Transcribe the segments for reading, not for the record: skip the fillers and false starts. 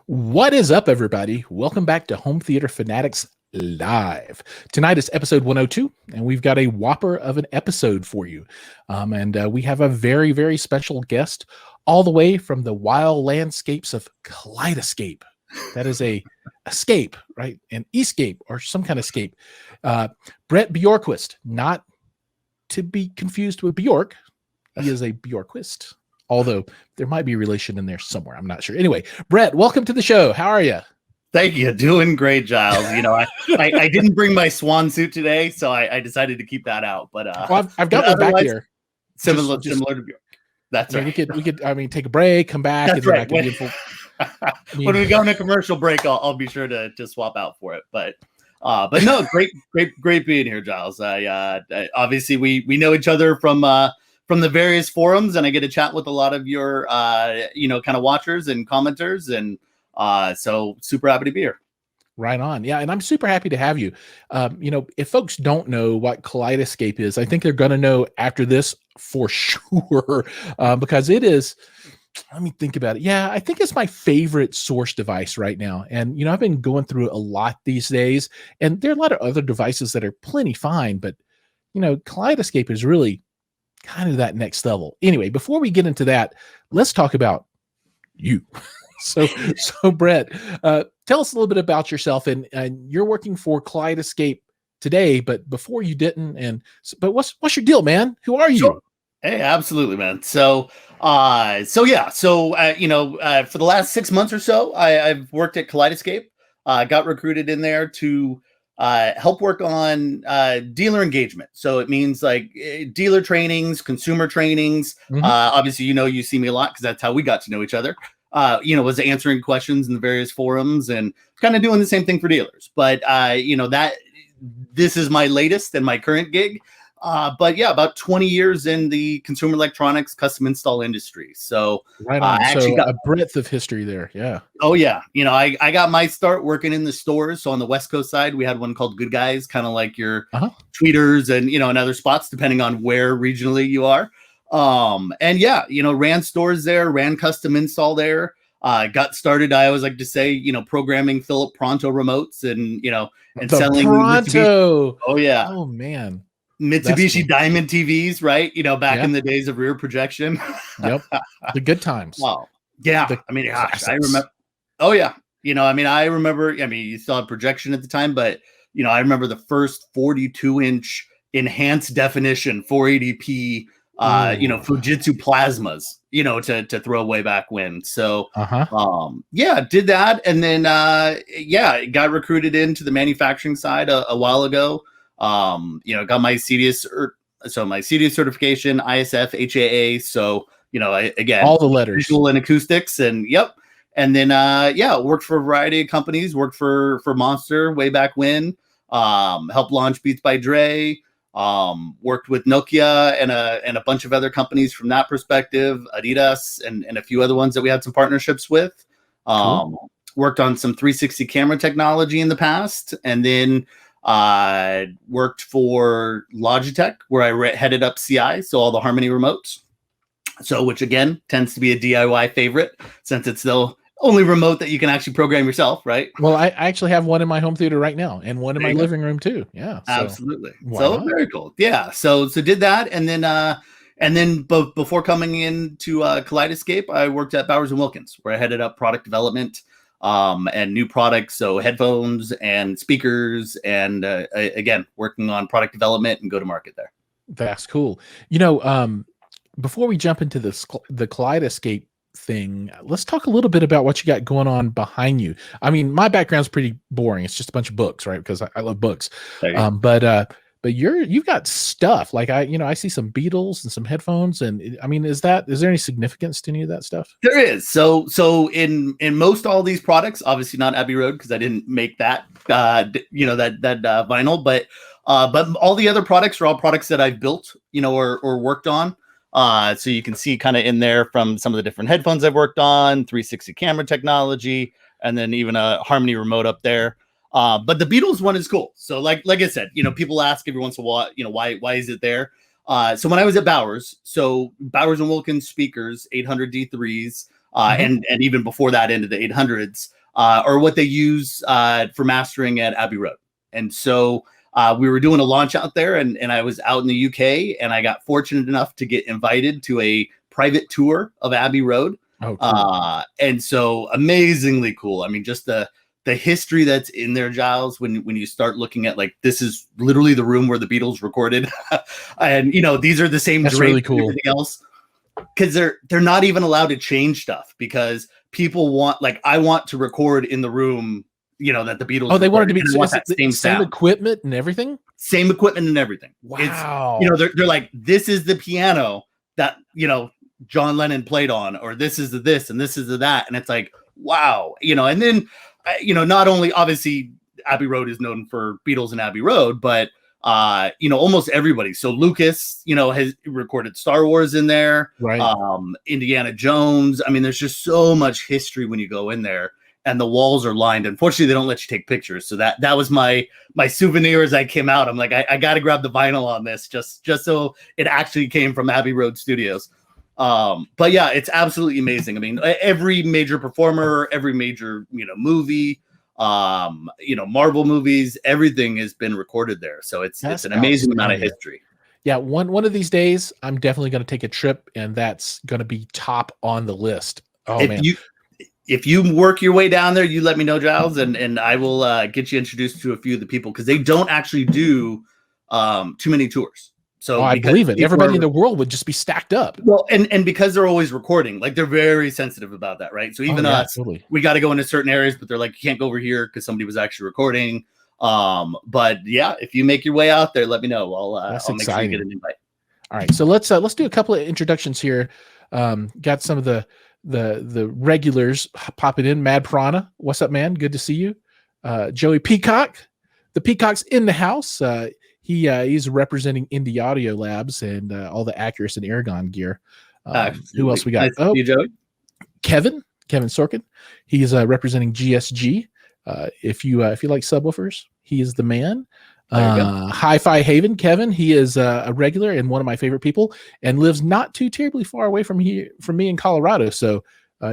What is up, everybody? Welcome back to Home Theater Fanatics Live. Tonight is episode 102, and we've got a whopper of an episode for you. We have a very, very special guest all the way from the wild landscapes of Kaleidescape. That is a escape, right? An escape or some kind of escape. Brett.bjorkquist, not to be confused with Bjork. He is a Bjorkquist. Although there might be a relation in there somewhere. I'm not sure. Anyway, Brett, welcome to the show. How are you? Thank you. Doing great, Giles. You know, I didn't bring my swan suit today, so I decided to keep that out. But well, I've got one back here. Similar to Bjork. That's right. We could. I mean, take a break, come back, That's and right. then I can When we go on a commercial break, I'll be sure to swap out for it. But no, great being here, Giles. I obviously we know each other from the various forums, and I get to chat with a lot of your kind of watchers and commenters, and so super happy to be here. Right on. Yeah, and I'm super happy to have you. If folks don't know what Kaleidescape is, I think they're going to know after this for sure, because it is. Let me think about it. Yeah, I think it's my favorite source device right now. And, I've been going through a lot these days, and there are a lot of other devices that are plenty fine, but, Kaleidescape is really kind of that next level. Anyway, before we get into that, let's talk about you. So Brett, tell us a little bit about yourself, and you're working for Kaleidescape today, but before you didn't. But what's your deal, man? Who are you? Sure. Hey, absolutely, man. For the last 6 months or so, I've worked at Kaleidescape. Got recruited in there to help work on dealer engagement. So it means like dealer trainings, consumer trainings. Mm-hmm. Obviously, you see me a lot because that's how we got to know each other. Was answering questions in the various forums and kind of doing the same thing for dealers. But this is my latest and my current gig. About 20 years in the consumer electronics custom install industry. So right on. I actually got a breadth of history there. Yeah. Oh yeah. I got my start working in the stores. So on the West Coast side, we had one called Good Guys, kind of like your tweeters and, and other spots, depending on where regionally you are. Ran stores there, ran custom install there. Got started, I always like to say, programming Philip Pronto remotes and selling Pronto. Oh yeah. Oh man. Mitsubishi Diamond TVs, right? Back in the days of rear projection. Yep. The good times. Wow. Yeah. I remember. Oh yeah. I remember, you saw projection at the time, but I remember the first 42-inch enhanced definition 480p Fujitsu plasmas, to throw way back when. So did that. And then got recruited into the manufacturing side a while ago. Got my CDS my CDS certification, ISF, HAA. So, again, all the letters, visual and acoustics, and and then worked for a variety of companies, worked for Monster way back when, helped launch Beats by Dre, worked with Nokia and a bunch of other companies from that perspective, Adidas and a few other ones that we had some partnerships with. Cool. Worked on some 360 camera technology in the past, and then worked for Logitech, where I headed up CI, so all the Harmony remotes. So, which again tends to be a DIY favorite, since it's the only remote that you can actually program yourself, right? Well, I actually have one in my home theater right now, and one in my living room too. Yeah, absolutely. So very cool. Yeah. So did that, and then before coming into Kaleidescape, I worked at Bowers & Wilkins, where I headed up product development. And new products, so headphones and speakers, and again, working on product development and go to market there. That's cool. Before we jump into the Kaleidescape thing, let's talk a little bit about what you got going on behind you. I mean, my background's pretty boring. It's just a bunch of books, right? Because I love books. But you've got stuff like I see some Beatles and some headphones, and I mean, is there any significance to any of that stuff? There is. So in most all these products, obviously not Abbey Road because I didn't make that that vinyl, but all the other products are all products that I've built, or worked on. So you can see kind of in there from some of the different headphones I've worked on, 360 camera technology, and then even a Harmony remote up there. But the Beatles one is cool. So like I said, people ask every once in a while, why is it there? So when I was at Bowers & Wilkins speakers, 800 D3s, and even before that into the 800s, or what they use for mastering at Abbey Road. And so we were doing a launch out there, and I was out in the UK, and I got fortunate enough to get invited to a private tour of Abbey Road. Oh, cool. And so amazingly cool. I mean, just the history that's in there, Giles, when you start looking at, like, this is literally the room where the Beatles recorded. And, you know, these are the same That's drapes really cool. and everything else. Because they're not even allowed to change stuff, because people want, like, I want to record in the room, you know, that the Beatles. Oh, they wanted to be that same equipment and everything. Same equipment and everything. Wow. It's, you know, they're like, this is the piano that, you know, John Lennon played on, or this is the this and this is the that, and it's like, wow, you know. And then, you know, not only obviously Abbey Road is known for Beatles and Abbey Road, but you know, almost everybody. So Lucas, you know, has recorded Star Wars in there, right? Indiana Jones. I mean, there's just so much history when you go in there, and the walls are lined. Unfortunately, they don't let you take pictures. So that was my souvenir as I came out. I'm like, I got to grab the vinyl on this just so it actually came from Abbey Road Studios. But yeah, it's absolutely amazing. I mean, every major performer, every major, you know, movie, you know, Marvel movies, everything has been recorded there. So it's an amazing amount of history. Yeah, one of these days, I'm definitely going to take a trip, and that's going to be top on the list. Oh, man. If you work your way down there, you let me know, Giles, and I will get you introduced to a few of the people, because they don't actually do too many tours. So I believe it. Everybody in the world would just be stacked up. Well, and because they're always recording, like, they're very sensitive about that, right? So even us, totally. We got to go into certain areas, but they're like, you can't go over here because somebody was actually recording. But yeah, if you make your way out there, let me know. I'll make sure you get an invite. All right, so let's do a couple of introductions here. Got some of the regulars popping in. Mad Piranha, what's up, man? Good to see you. Joey Peacock, the Peacock's in the house. He's representing Indie Audio Labs and all the Acurus and Aragon gear. Who else we got? Nice you, Joey. Kevin Sorkin. He's representing GSG. If you like subwoofers, he is the man. Hi-Fi Haven, Kevin. He is a regular and one of my favorite people, and lives not too terribly far away from me in Colorado. So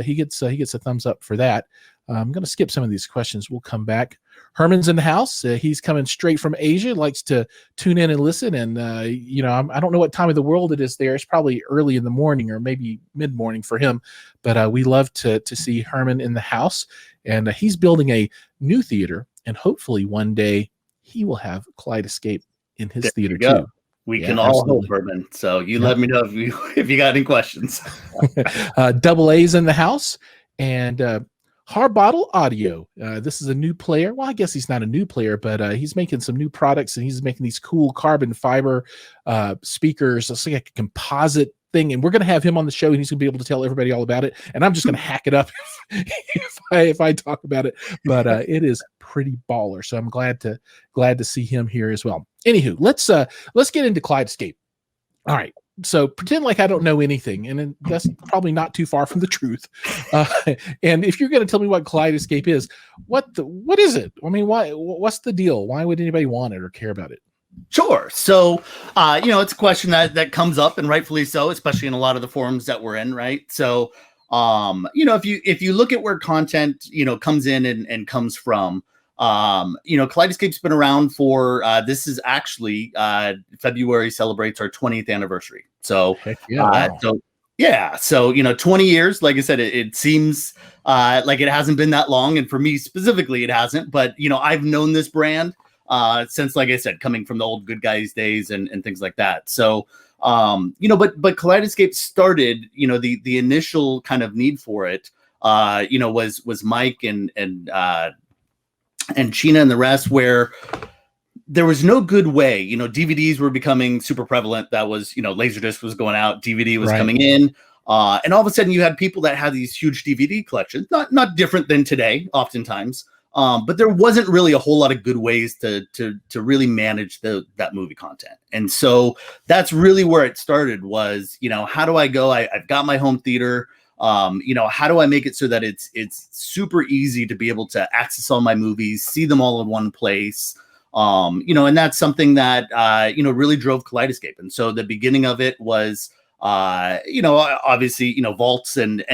he gets a thumbs up for that. I'm going to skip some of these questions. We'll come back. Herman's in the house. He's coming straight from Asia, likes to tune in and listen. And, you know, I don't know what time of the world it is there. It's probably early in the morning or maybe mid-morning for him. But we love to see Herman in the house. And he's building a new theater. And hopefully one day he will have Kaleidescape in his theater too. We can all hope, Herman. So you let me know if you got any questions. Double A's in the house. And Harbottle Audio. This is a new player. Well, I guess he's not a new player, but he's making some new products, and he's making these cool carbon fiber speakers. It's like a composite thing, and we're going to have him on the show, and he's going to be able to tell everybody all about it. And I'm just going to hack it up if I talk about it. But it is pretty baller. So I'm glad to see him here as well. Anywho, let's get into Kaleidescape. All right. So pretend like I don't know anything, and that's probably not too far from the truth. And if you're going to tell me what Kaleidescape is, what is it? I mean, what's the deal? Why would anybody want it or care about it? Sure. So, you know, it's a question that comes up, and rightfully so, especially in a lot of the forums that we're in, right? So, you know, if you look at where content, you know, comes in and comes from, you know, Kaleidescape's been around for, this is actually, February celebrates our 20th anniversary. So, so, you know, 20 years, like I said, it seems, like it hasn't been that long. And for me specifically, it hasn't, but, you know, I've known this brand, since, like I said, coming from the old Good Guys days and things like that. So, you know, but Kaleidescape started, you know, the initial kind of need for it, you know, was Mike and Sheena and the rest, where there was no good way. You know, DVDs were becoming super prevalent. That was, you know, Laserdisc was going out, DVD was coming in. And all of a sudden you had people that had these huge DVD collections, not different than today, oftentimes. But there wasn't really a whole lot of good ways to really manage that movie content. And so that's really where it started was, you know, how do I go? I've got my home theater. You know, how do I make it so that it's super easy to be able to access all my movies, see them all in one place? You know, and that's something that, you know, really drove Kaleidescape. And so the beginning of it was, you know, obviously, you know, vaults and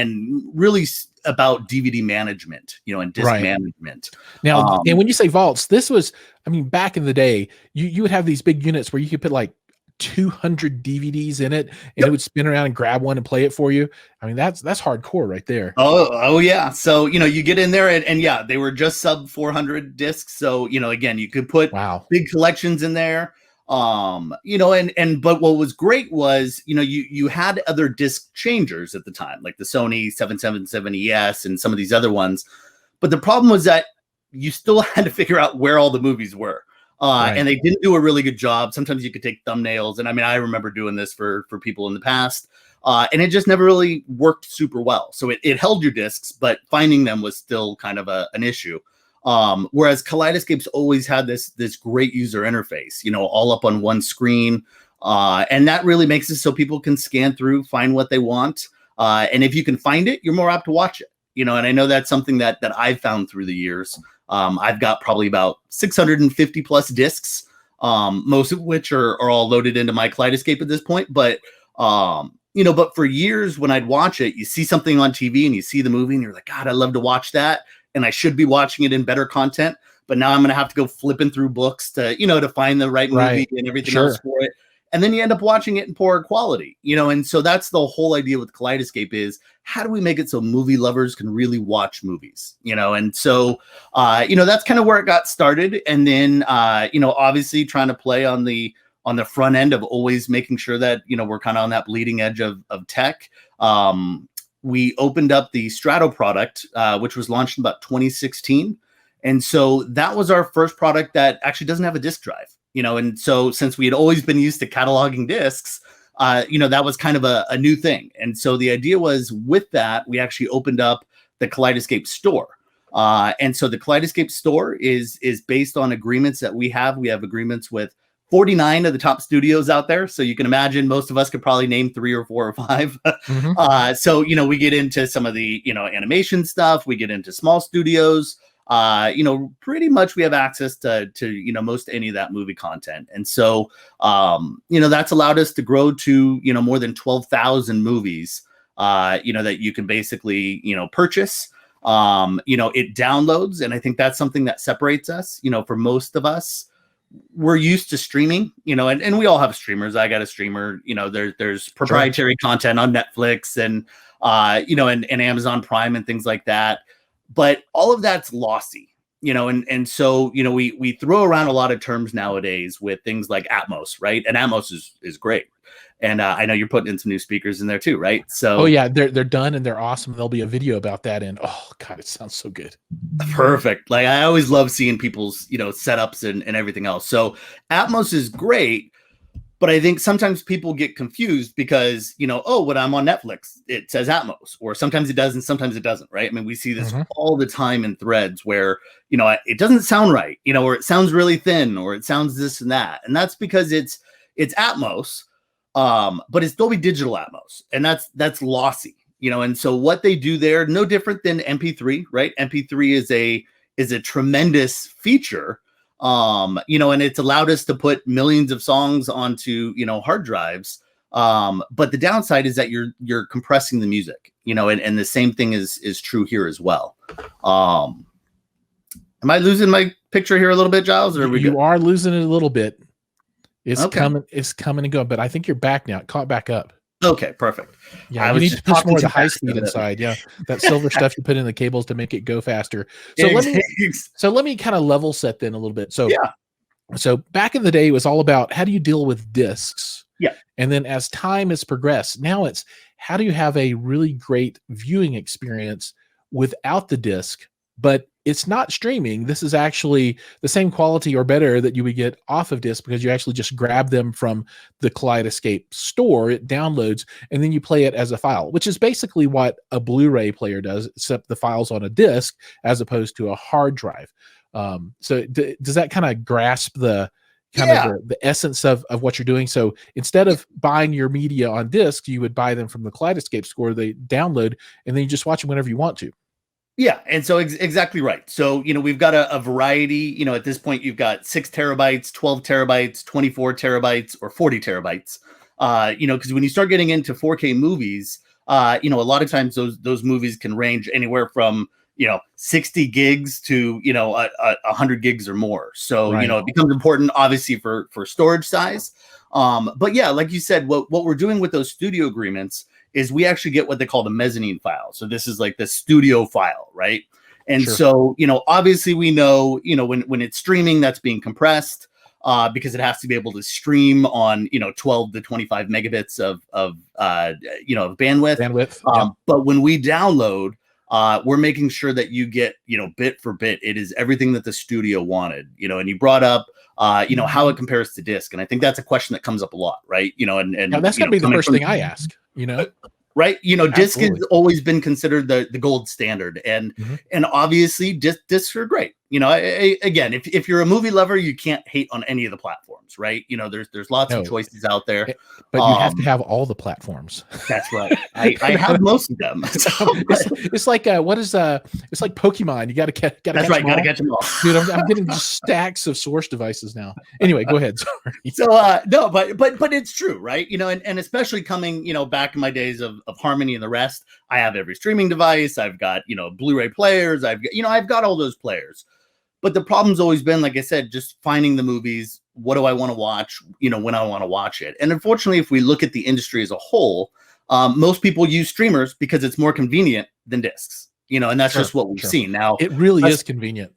really about DVD management, and disc management. Now, and when you say vaults, this was, I mean, back in the day, you would have these big units where you could put like 200 DVDs in it, and it would spin around and grab one and play it for you. I mean, that's hardcore right there. Oh yeah. So, you get in there and yeah, they were just sub 400 discs. So, again, you could put big collections in there. But what was great was, you had other disc changers at the time, like the Sony 777ES and some of these other ones. But the problem was that you still had to figure out where all the movies were. And they didn't do a really good job. Sometimes you could take thumbnails. And I mean, I remember doing this for people in the past. And it just never really worked super well. So it held your discs, but finding them was still kind of an issue. Whereas Kaleidescape's always had this great user interface, all up on one screen. And that really makes it so people can scan through, find what they want. And if you can find it, you're more apt to watch it. And I know that's something that I've found through the years. I've got probably about 650 plus discs, most of which are all loaded into my Kaleidescape at this point. But, but for years when I'd watch it, you see something on TV and you see the movie and you're like, God, I'd love to watch that. And I should be watching it in better content. But now I'm going to have to go flipping through books to find the right movie and everything else for it. And then you end up watching it in poorer quality, and so that's the whole idea with Kaleidescape is how do we make it so movie lovers can really watch movies, and so, that's kind of where it got started. And then, obviously trying to play on the front end of always making sure that, we're kind of on that bleeding edge of tech. We opened up the Strato product, which was launched in about 2016. And so that was our first product that actually doesn't have a disk drive. And so since we had always been used to cataloging discs, that was kind of a new thing. And so the idea was with that, we actually opened up the Kaleidescape store. And so the Kaleidescape store is based on agreements that we have. We have agreements with 49 of the top studios out there. So you can imagine most of us could probably name 3 or 4 or 5. So, we get into some of the, animation stuff. We get into small studios. Pretty much we have access to most any of that movie content. And so, that's allowed us to grow to, more than 12,000 movies, that you can basically, purchase. It downloads. And I think that's something that separates us, for most of us. We're used to streaming, and we all have streamers. I got a streamer, there's proprietary content on Netflix and, and Amazon Prime and things like that. But all of that's lossy, and so, we throw around a lot of terms nowadays with things like Atmos, right? And Atmos is great. And I know you're putting in some new speakers in there too, right? So, oh yeah, they're done and they're awesome. There'll be a video about that. And oh God, it sounds so good. Perfect. Like I always love seeing people's, setups and everything else. So Atmos is great. But I think sometimes people get confused because, when I'm on Netflix, it says Atmos, or sometimes it does and sometimes it doesn't, right? I mean, we see this all the time in threads where, it doesn't sound right, or it sounds really thin, or it sounds this and that. And that's because it's Atmos, but it's Dolby Digital Atmos, and that's lossy, and so what they do there, no different than MP3, right? MP3 is a tremendous feature. And it's allowed us to put millions of songs onto, hard drives. But the downside is that you're compressing the music, and the same thing is true here as well. Am I losing my picture here a little bit, Giles? Or are we you good? are losing it a little bit. It's coming and going, but I think you're back now. It caught back up. Okay, perfect. Yeah, you need to push more of the high speed inside. Yeah, that silver stuff you put in the cables to make it go faster. So let me kind of level set then a little bit. So so back in the day, it was all about how do you deal with discs. Yeah, and then as time has progressed, now it's how do you have a really great viewing experience without the disc, but it's not streaming. This is actually the same quality or better that you would get off of disc because you actually just grab them from the Kaleidescape store, it downloads, and then you play it as a file, which is basically what a Blu-ray player does, except the file's on a disc as opposed to a hard drive. So does that kind of grasp the the essence of what you're doing? So instead of buying your media on disc, you would buy them from the Kaleidescape store, they download, and then you just watch them whenever you want to. Yeah. And so exactly right. So, we've got a variety, at this point, you've got 6 terabytes, 12 terabytes, 24 terabytes, or 40 terabytes, because when you start getting into 4K movies, you know, a lot of times those movies can range anywhere from, you know, 60 gigs to, you know, 100 gigs or more. So, you know, it becomes important, obviously, for storage size. But yeah, like you said, what we're doing with those studio agreements is we actually get what they call the mezzanine file. So this is like the studio file, right? And so, you know, obviously we know, you know, when it's streaming, that's being compressed because it has to be able to stream on, you know, 12 to 25 megabits of you know, bandwidth. But when we download, we're making sure that you get, you know, bit for bit. It is everything that the studio wanted, you know, and you brought up, you know, how it compares to disc. And I think that's a question that comes up a lot, right? You know, and now that's going to be the first thing I ask, you know? Right. You know, disc has always been considered the gold standard. And and obviously discs are great. You know, again, if you're a movie lover, you can't hate on any of the platforms, right? You know, there's lots of choices out there. But you have to have all the platforms. That's right. I have most of them. So, it's like what is it's like Pokemon. You gotta catch them all. Dude, I'm getting stacks of source devices now. Anyway, go ahead. Sorry. So no, but it's true, right? You know, and especially coming, you know, back in my days of Harmony and the rest, I have every streaming device. I've got, you know, Blu-ray players. I've got all those players. But the problem's always been, like I said, just finding the movies. What do I want to watch? You know, when I want to watch it. And unfortunately, if we look at the industry as a whole, most people use streamers because it's more convenient than discs. You know, and that's just what we've seen. Now, it really is convenient.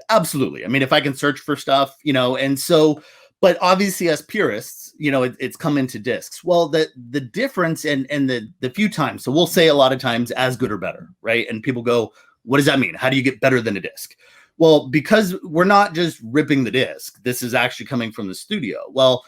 Absolutely. I mean, if I can search for stuff, you know, and so, but obviously as purists, you know, it's come into discs. Well, the difference and the few times, so we'll say a lot of times as good or better, right? And people go, what does that mean? How do you get better than a disc? Well, because we're not just ripping the disc. This is actually coming from the studio. Well,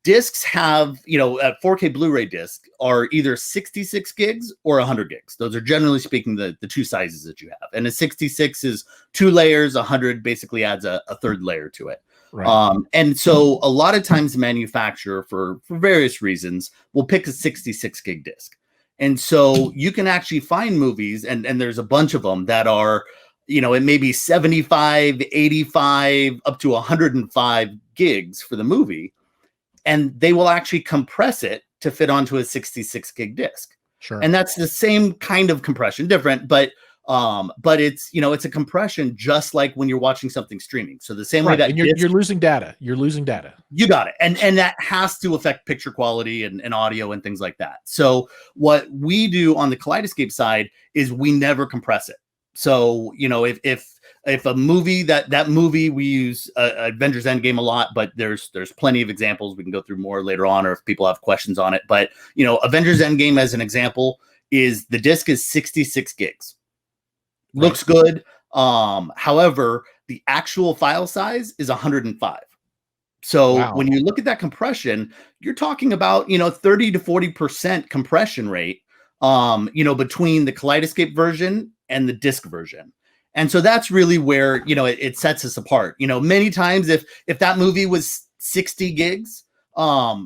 discs have, you know, a 4K Blu-ray disc are either 66 gigs or 100 gigs. Those are generally speaking the two sizes that you have. And a 66 is 2 layers, 100 basically adds a third layer to it. Right. And so a lot of times the manufacturer, for various reasons, will pick a 66 gig disc. And so you can actually find movies, and there's a bunch of them that are, you know, it may be 75, 85, up to 105 gigs for the movie. And they will actually compress it to fit onto a 66 gig disc. Sure. And that's the same kind of compression, different, but it's, you know, it's a compression just like when you're watching something streaming. So the same way that and you're losing data. You're losing data. You got it. And that has to affect picture quality and audio and things like that. So what we do on the Kaleidescape side is we never compress it. So, you know, if a movie that movie, we use Avengers Endgame a lot, but there's plenty of examples. We can go through more later on, or if people have questions on it. But, you know, Avengers Endgame as an example is the disc is 66 gigs. Looks good. However, the actual file size is 105. So when you look at that compression, you're talking about, you know, 30 to 40% compression rate, you know, between the Kaleidescape version and the disc version. And so that's really where, you know, it sets us apart. You know, many times if that movie was 60 gigs,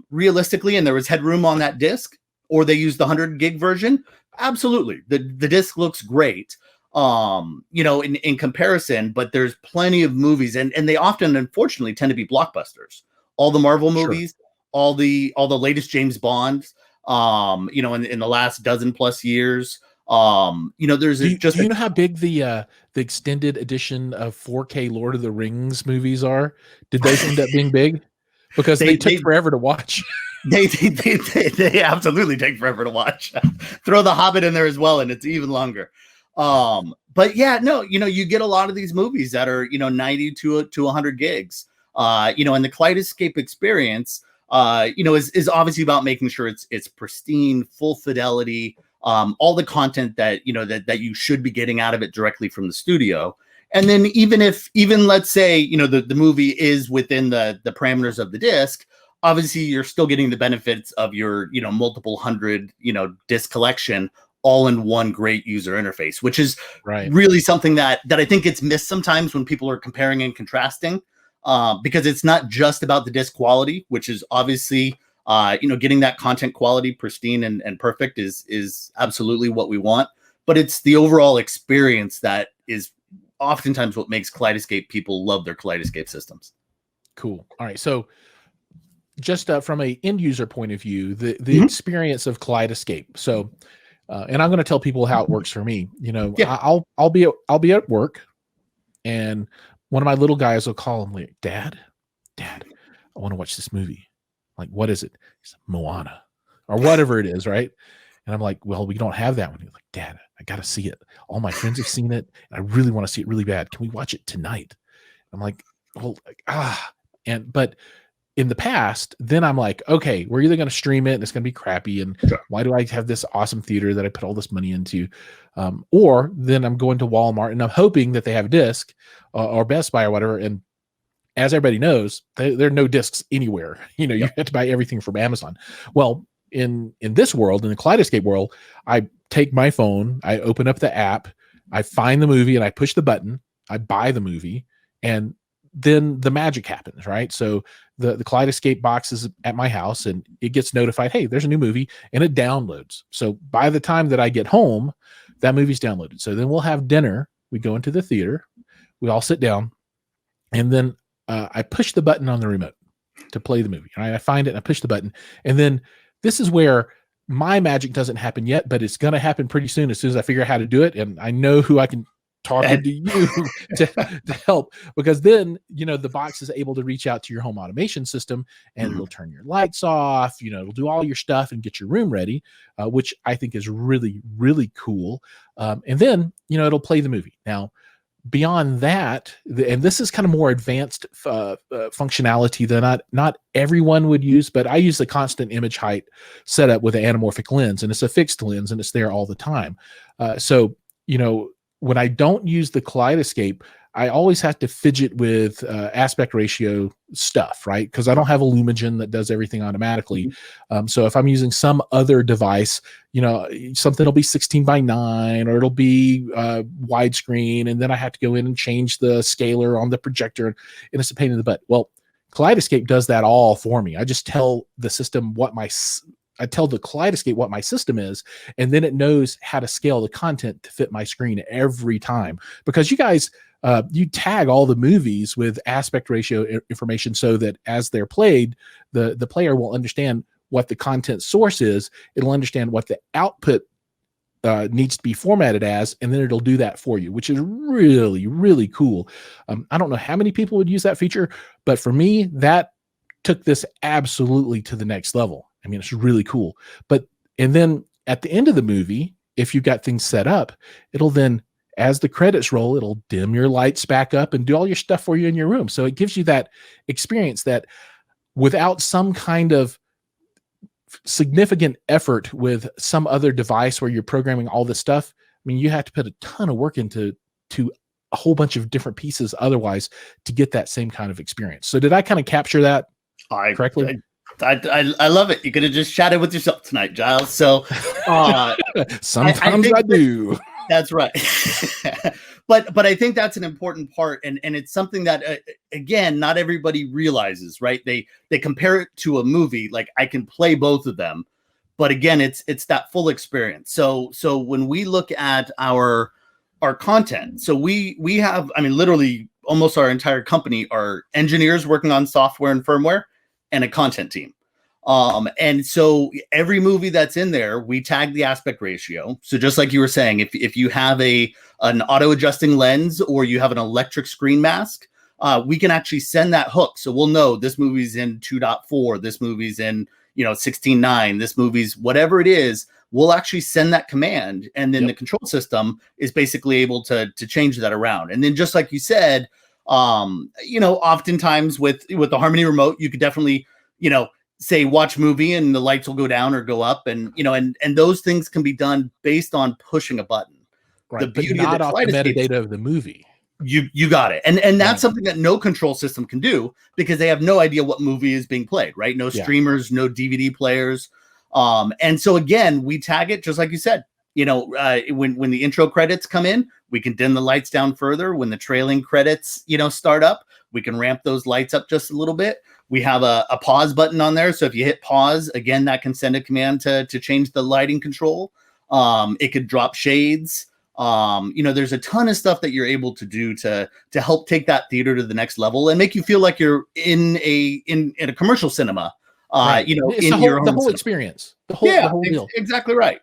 realistically, and there was headroom on that disc, or they used the 100 gig version, absolutely. The disc looks great, you know, in comparison, but there's plenty of movies, and they often, unfortunately, tend to be blockbusters. All the Marvel movies, all the latest James Bonds, you know, in the last dozen plus years. You know, there's do you know how big the extended edition of 4K Lord of the Rings movies are? Did those end up being big? Because they took forever to watch. They absolutely take forever to watch. Throw the Hobbit in there as well, and it's even longer. But yeah, no, you know, you get a lot of these movies that are, you know, 90 to 100 gigs. You know, and the Kaleidescape experience, you know, is obviously about making sure it's pristine, full fidelity. All the content that, you know, that you should be getting out of it directly from the studio. And then even let's say, you know, the movie is within the parameters of the disc, obviously you're still getting the benefits of your, you know, multiple hundred, you know, disc collection all in one great user interface, which is really something that I think gets missed sometimes when people are comparing and contrasting, because it's not just about the disc quality, which is obviously, you know, getting that content quality pristine and perfect is absolutely what we want, but it's the overall experience that is oftentimes what makes Kaleidescape people love their Kaleidescape systems. Cool. All right. So just from a end user point of view, the Mhm. experience of Kaleidescape. So, and I'm going to tell people how it works for me. You know, Yeah. I'll be at work, and one of my little guys will call him like, Dad, I want to watch this movie. Like, what is it? He's like, Moana, or whatever it is, right? And I'm like, well, we don't have that one. He's like, Dad, I got to see it. All my friends have seen it, and I really want to see it really bad. Can we watch it tonight? I'm like, well, but in the past, then I'm like, okay, we're either going to stream it and it's going to be crappy. And Sure. why do I have this awesome theater that I put all this money into? Or then I'm going to Walmart and I'm hoping that they have a disc or Best Buy or whatever. And as everybody knows, there are no discs anywhere. You know, you have to buy everything from Amazon. Well, in this world, in the Kaleidescape world, I take my phone, I open up the app, I find the movie and I push the button, I buy the movie, and then the magic happens, right? So the Kaleidescape box is at my house and it gets notified, hey, there's a new movie, and it downloads. So by the time that I get home, that movie's downloaded. So then we'll have dinner. We go into the theater, we all sit down, and then I push the button on the remote to play the movie. Right? I find it and I push the button. And then this is where my magic doesn't happen yet, but it's going to happen pretty soon as I figure out how to do it. And I know who I can talking to you to help, because then, you know, the box is able to reach out to your home automation system and it'll turn your lights off, you know, it'll do all your stuff and get your room ready, which I think is really, really cool. And then, you know, it'll play the movie. Now, beyond that, and this is kind of more advanced functionality that not everyone would use, but I use the constant image height setup with an anamorphic lens, and it's a fixed lens and it's there all the time. So, you know, when I don't use the Kaleidescape, I always have to fidget with aspect ratio stuff, right? Because I don't have a Lumigen that does everything automatically. So if I'm using some other device, you know, something will be 16:9 or it'll be widescreen, and then I have to go in and change the scaler on the projector, and it's a pain in the butt. Well, Kaleidescape does that all for me. I just tell the system I tell the Kaleidescape what my system is, and then it knows how to scale the content to fit my screen every time. Because you guys, you tag all the movies with aspect ratio information so that as they're played, the player will understand what the content source is. It'll understand what the output needs to be formatted as, and then it'll do that for you, which is really, really cool. I don't know how many people would use that feature, but for me, that took this absolutely to the next level. I mean, it's really cool. And then at the end of the movie, if you've got things set up, it'll then, as the credits roll, it'll dim your lights back up and do all your stuff for you in your room. So it gives you that experience that without some kind of significant effort with some other device where you're programming all this stuff. I mean, you have to put a ton of work into a whole bunch of different pieces otherwise to get that same kind of experience. So did I kind of capture that correctly? I love it. You could have just chatted with yourself tonight, Giles. So sometimes I do. That's right. but I think that's an important part, and it's something that again, not everybody realizes, right? They compare it to a movie. Like, I can play both of them, but again, it's that full experience. So when we look at our content, so we have, I mean, literally almost our entire company are engineers working on software and firmware, and a content team. And so every movie that's in there, we tag the aspect ratio. So just like you were saying, if you have an auto adjusting lens or you have an electric screen mask, we can actually send that hook. So we'll know this movie's in 2.4, this movie's in, 16:9, this movie's whatever it is. We'll actually send that command, and then the control system is basically able to change that around. And then just like you said, oftentimes with the Harmony remote, you could definitely, say watch movie and the lights will go down or go up, and and those things can be done based on pushing a button. Right, the beauty but not of off the metadata of the movie. You got it. And that's something that no control system can do, because they have no idea what movie is being played, right? No streamers, no DVD players. And so again, we tag it just like you said. When the intro credits come in, we can dim the lights down further. When the trailing credits, start up, we can ramp those lights up just a little bit. We have a pause button on there. So if you hit pause, again, that can send a command to change the lighting control. It could drop shades. There's a ton of stuff that you're able to do to help take that theater to the next level and make you feel like you're in a commercial cinema, Right. It's in your the own whole cinema. experience, the whole deal. Exactly right.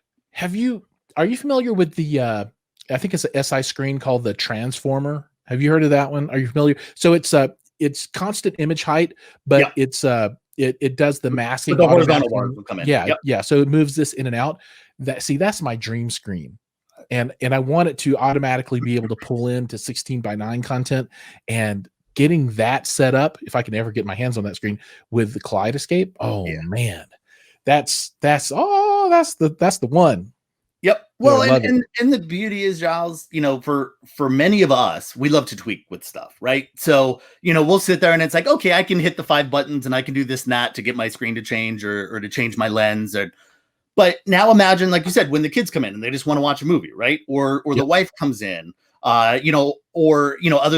Are you familiar with the, I think it's an SI screen called the Transformer. Have you heard of that one? Are you familiar? So it's constant image height, but Yep. it does the But massing the horizontal automatically. bars will come in. Yeah. Yep. Yeah. So it moves this in and out. That's my dream screen. And I want it to automatically be able to pull into 16:9 content, and getting that set up, if I can ever get my hands on that screen with the Kaleidescape. Oh man, that's the one. Yep. Dude, I Well, love it. and the beauty is, Giles, for many of us, we love to tweak with stuff, right? So, we'll sit there and it's like, okay, I can hit the 5 buttons and I can do this and that to get my screen to change or to change my lens. But now imagine, like you said, when the kids come in and they just want to watch a movie, right? Or the wife comes in, other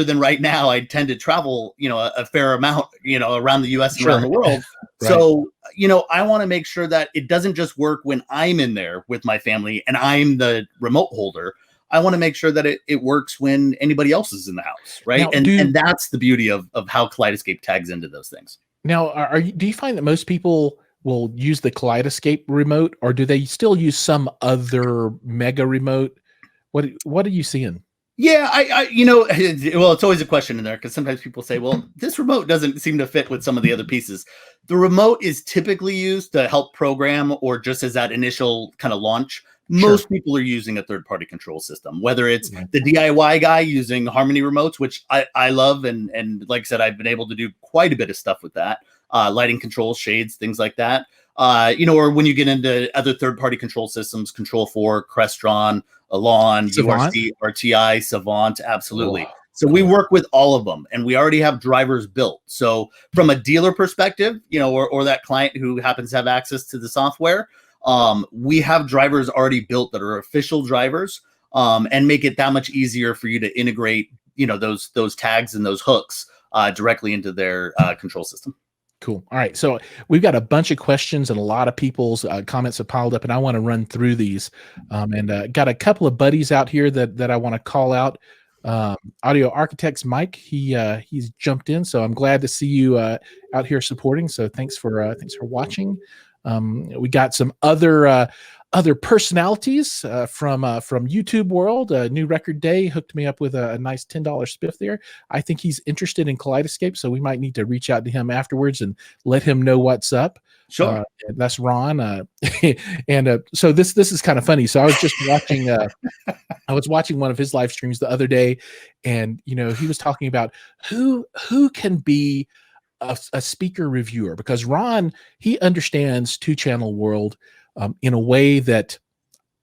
than right now, I tend to travel, a fair amount, around the US and around the world. Right. So, I want to make sure that it doesn't just work when I'm in there with my family and I'm the remote holder. I want to make sure that it works when anybody else is in the house, right? Now, and that's the beauty of how Kaleidescape tags into those things. Now, do you find that most people will use the Kaleidescape remote, or do they still use some other mega remote? What are you seeing? Yeah, well, it's always a question in there because sometimes people say, well, this remote doesn't seem to fit with some of the other pieces. The remote is typically used to help program or just as that initial kind of launch. Most people are using a third-party control system, whether it's the DIY guy using Harmony remotes, which I love. And like I said, I've been able to do quite a bit of stuff with that. Lighting controls, shades, things like that. Or when you get into other third-party control systems, Control4, Crestron, Elan, URC, RTI, Savant, absolutely. Oh, so we work with all of them, and we already have drivers built. So from a dealer perspective, or that client who happens to have access to the software, we have drivers already built that are official drivers, and make it that much easier for you to integrate, those tags and those hooks directly into their control system. Cool. All right. So we've got a bunch of questions and a lot of people's comments have piled up, and I want to run through these. And got a couple of buddies out here that I want to call out. Audio Architects Mike, he's jumped in, so I'm glad to see you out here supporting. So thanks for watching. We got some other personalities from YouTube world. New Record Day hooked me up with a nice $10 spiff there. I think he's interested in Kaleidescape, so we might need to reach out to him afterwards and let him know what's up. Sure. That's Ron. And so this is kind of funny. So I was just watching I was watching one of his live streams the other day, and he was talking about who can be a speaker reviewer, because Ron, he understands 2-channel world in a way that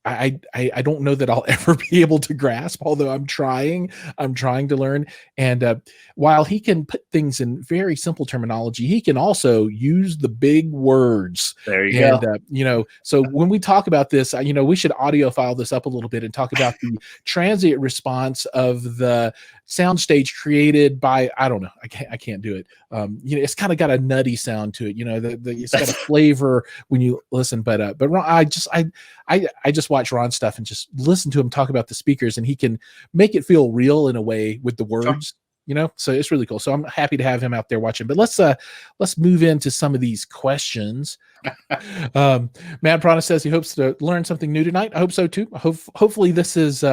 I don't know that I'll ever be able to grasp, although I'm trying to learn. And while he can put things in very simple terminology, he can also use the big words. There you go. So when we talk about this, we should audio file this up a little bit and talk about the transient response of the soundstage created by, I don't know, I can't do it. It's kind of got a nutty sound to it. It's got a flavor when you listen. But Ron, I just watch Ron stuff and just listen to him talk about the speakers, and he can make it feel real in a way with the words. Sure. So it's really cool. So I'm happy to have him out there watching. But let's move into some of these questions. Matt Prana says he hopes to learn something new tonight. I hope so too. Hopefully this is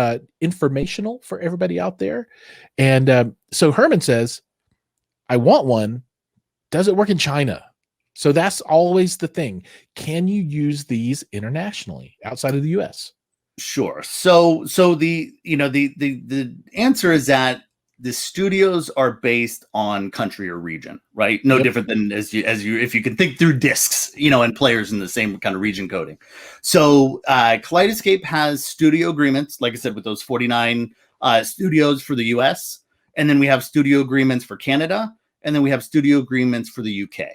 informational for everybody out there. And so Herman says, I want one. Does it work in China? So that's always the thing. Can you use these internationally outside of the US? Sure. So the answer is that the studios are based on country or region, right? No different than as you if you can think through discs, and players in the same kind of region coding. So Kaleidescape has studio agreements, like I said, with those 49 studios for the US, and then we have studio agreements for Canada, and then we have studio agreements for the UK.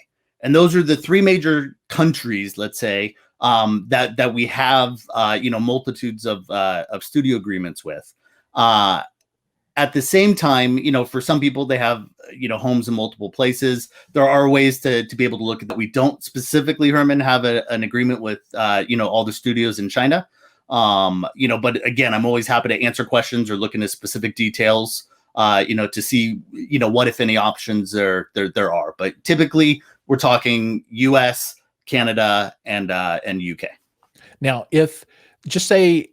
And those are the 3 major countries, let's say, that we have multitudes of studio agreements with. At the same time, for some people, they have, homes in multiple places. There are ways to be able to look at that. We don't specifically, Herman, have an agreement with, all the studios in China. But again, I'm always happy to answer questions or look into specific details, to see, what, if any, options there are. But typically, we're talking US, Canada, and UK. Now, if just say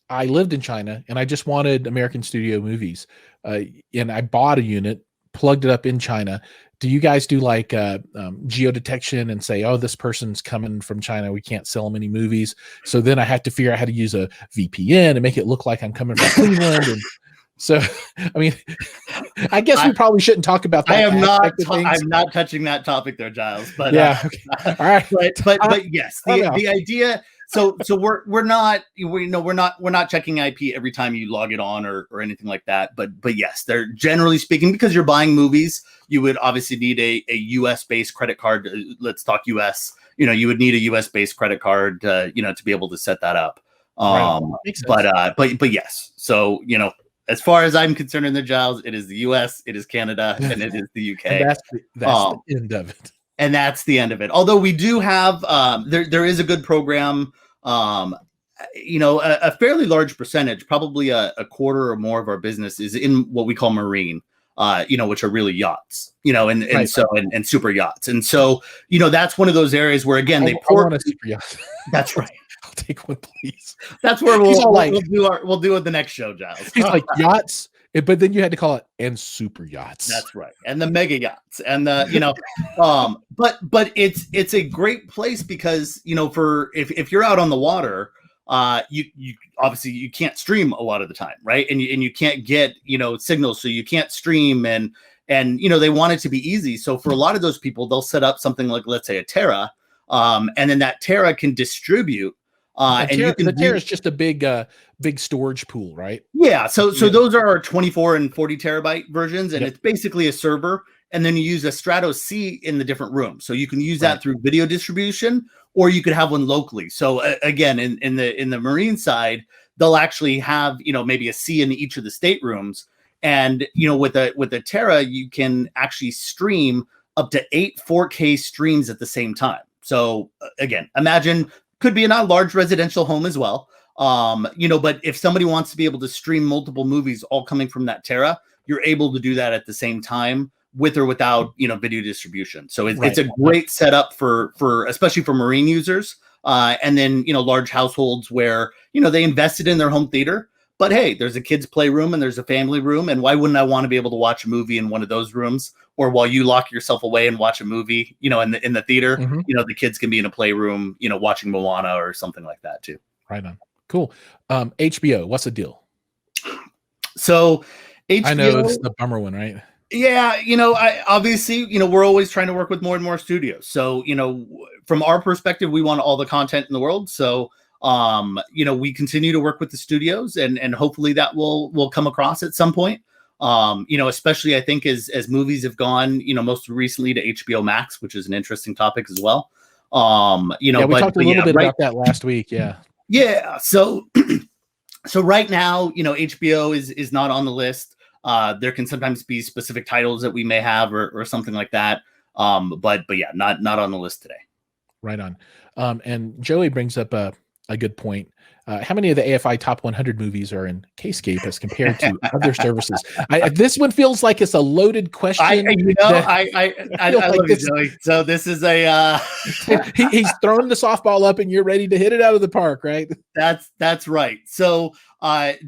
I lived in China and I just wanted American studio movies, and I bought a unit, plugged it up in China, do you guys do like geodetection and say, oh, this person's coming from China, we can't sell them any movies? So then I have to figure out how to use a VPN and make it look like I'm coming from Cleveland. And so, I mean, I guess we probably shouldn't talk about that. I'm not touching that topic there, Giles. But yeah, okay. All right. But yes, the idea. So we're not checking IP every time you log it on or anything like that. But yes, they're generally speaking, because you're buying movies, you would obviously need a US based credit card. Let's talk US. You would need a US based credit card, to be able to set that up. Right. But yes. So as far as I'm concerned in the Giles, it is the US, it is Canada, and it is the UK. And that's the end of it. And that's the end of it. Although we do have, there is a good program, a fairly large percentage, probably a quarter or more of our business is in what we call marine, which are really yachts, and super yachts. And so, that's one of those areas where, again, they pour a super yacht. That's right. I'll take one, please. That's where we'll do it the next show, Giles. He's like, yachts, but then you had to call it and super yachts. That's right, and the mega yachts, and the but it's a great place because for if you're out on the water, you obviously you can't stream a lot of the time, right? And you can't get signals, so you can't stream, and they want it to be easy. So for a lot of those people, they'll set up something like, let's say, a Terra, and then that Terra can distribute. The Terra is just a big storage pool, right? Yeah. So those are our 24 and 40 terabyte versions, and it's basically a server. And then you use a Stratos C in the different rooms. So you can use that through video distribution, or you could have one locally. So again, in the marine side, they'll actually have maybe a C in each of the staterooms, and with a Terra, you can actually stream up to 8 4K streams at the same time. So again, imagine. Could be in a large residential home as well. But if somebody wants to be able to stream multiple movies all coming from that Terra, you're able to do that at the same time with or without, video distribution. So it's a great setup for especially for marine users. And then, large households where, they invested in their home theater, but hey, there's a kids playroom and there's a family room. And why wouldn't I want to be able to watch a movie in one of those rooms? Or while you lock yourself away and watch a movie, in the theater, the kids can be in a playroom, watching Moana or something like that too. Right on. Cool. HBO, what's the deal? So HBO, I know it's the bummer one, right? Yeah. Obviously, we're always trying to work with more and more studios. So, from our perspective, we want all the content in the world. So, we continue to work with the studios and hopefully that will come across at some point. Especially I think as movies have gone, most recently to HBO Max, which is an interesting topic as well. We talked a little bit about that last week. Yeah. Yeah. So right now, HBO is not on the list. There can sometimes be specific titles that we may have or something like that. But yeah, not on the list today. Right on. And Joey brings up a good point. How many of the AFI top 100 movies are in Kscape as compared to other services? This one feels like it's a loaded question. I love you, Joey. So this is a he's throwing the softball up and you're ready to hit it out of the park, right? That's right. So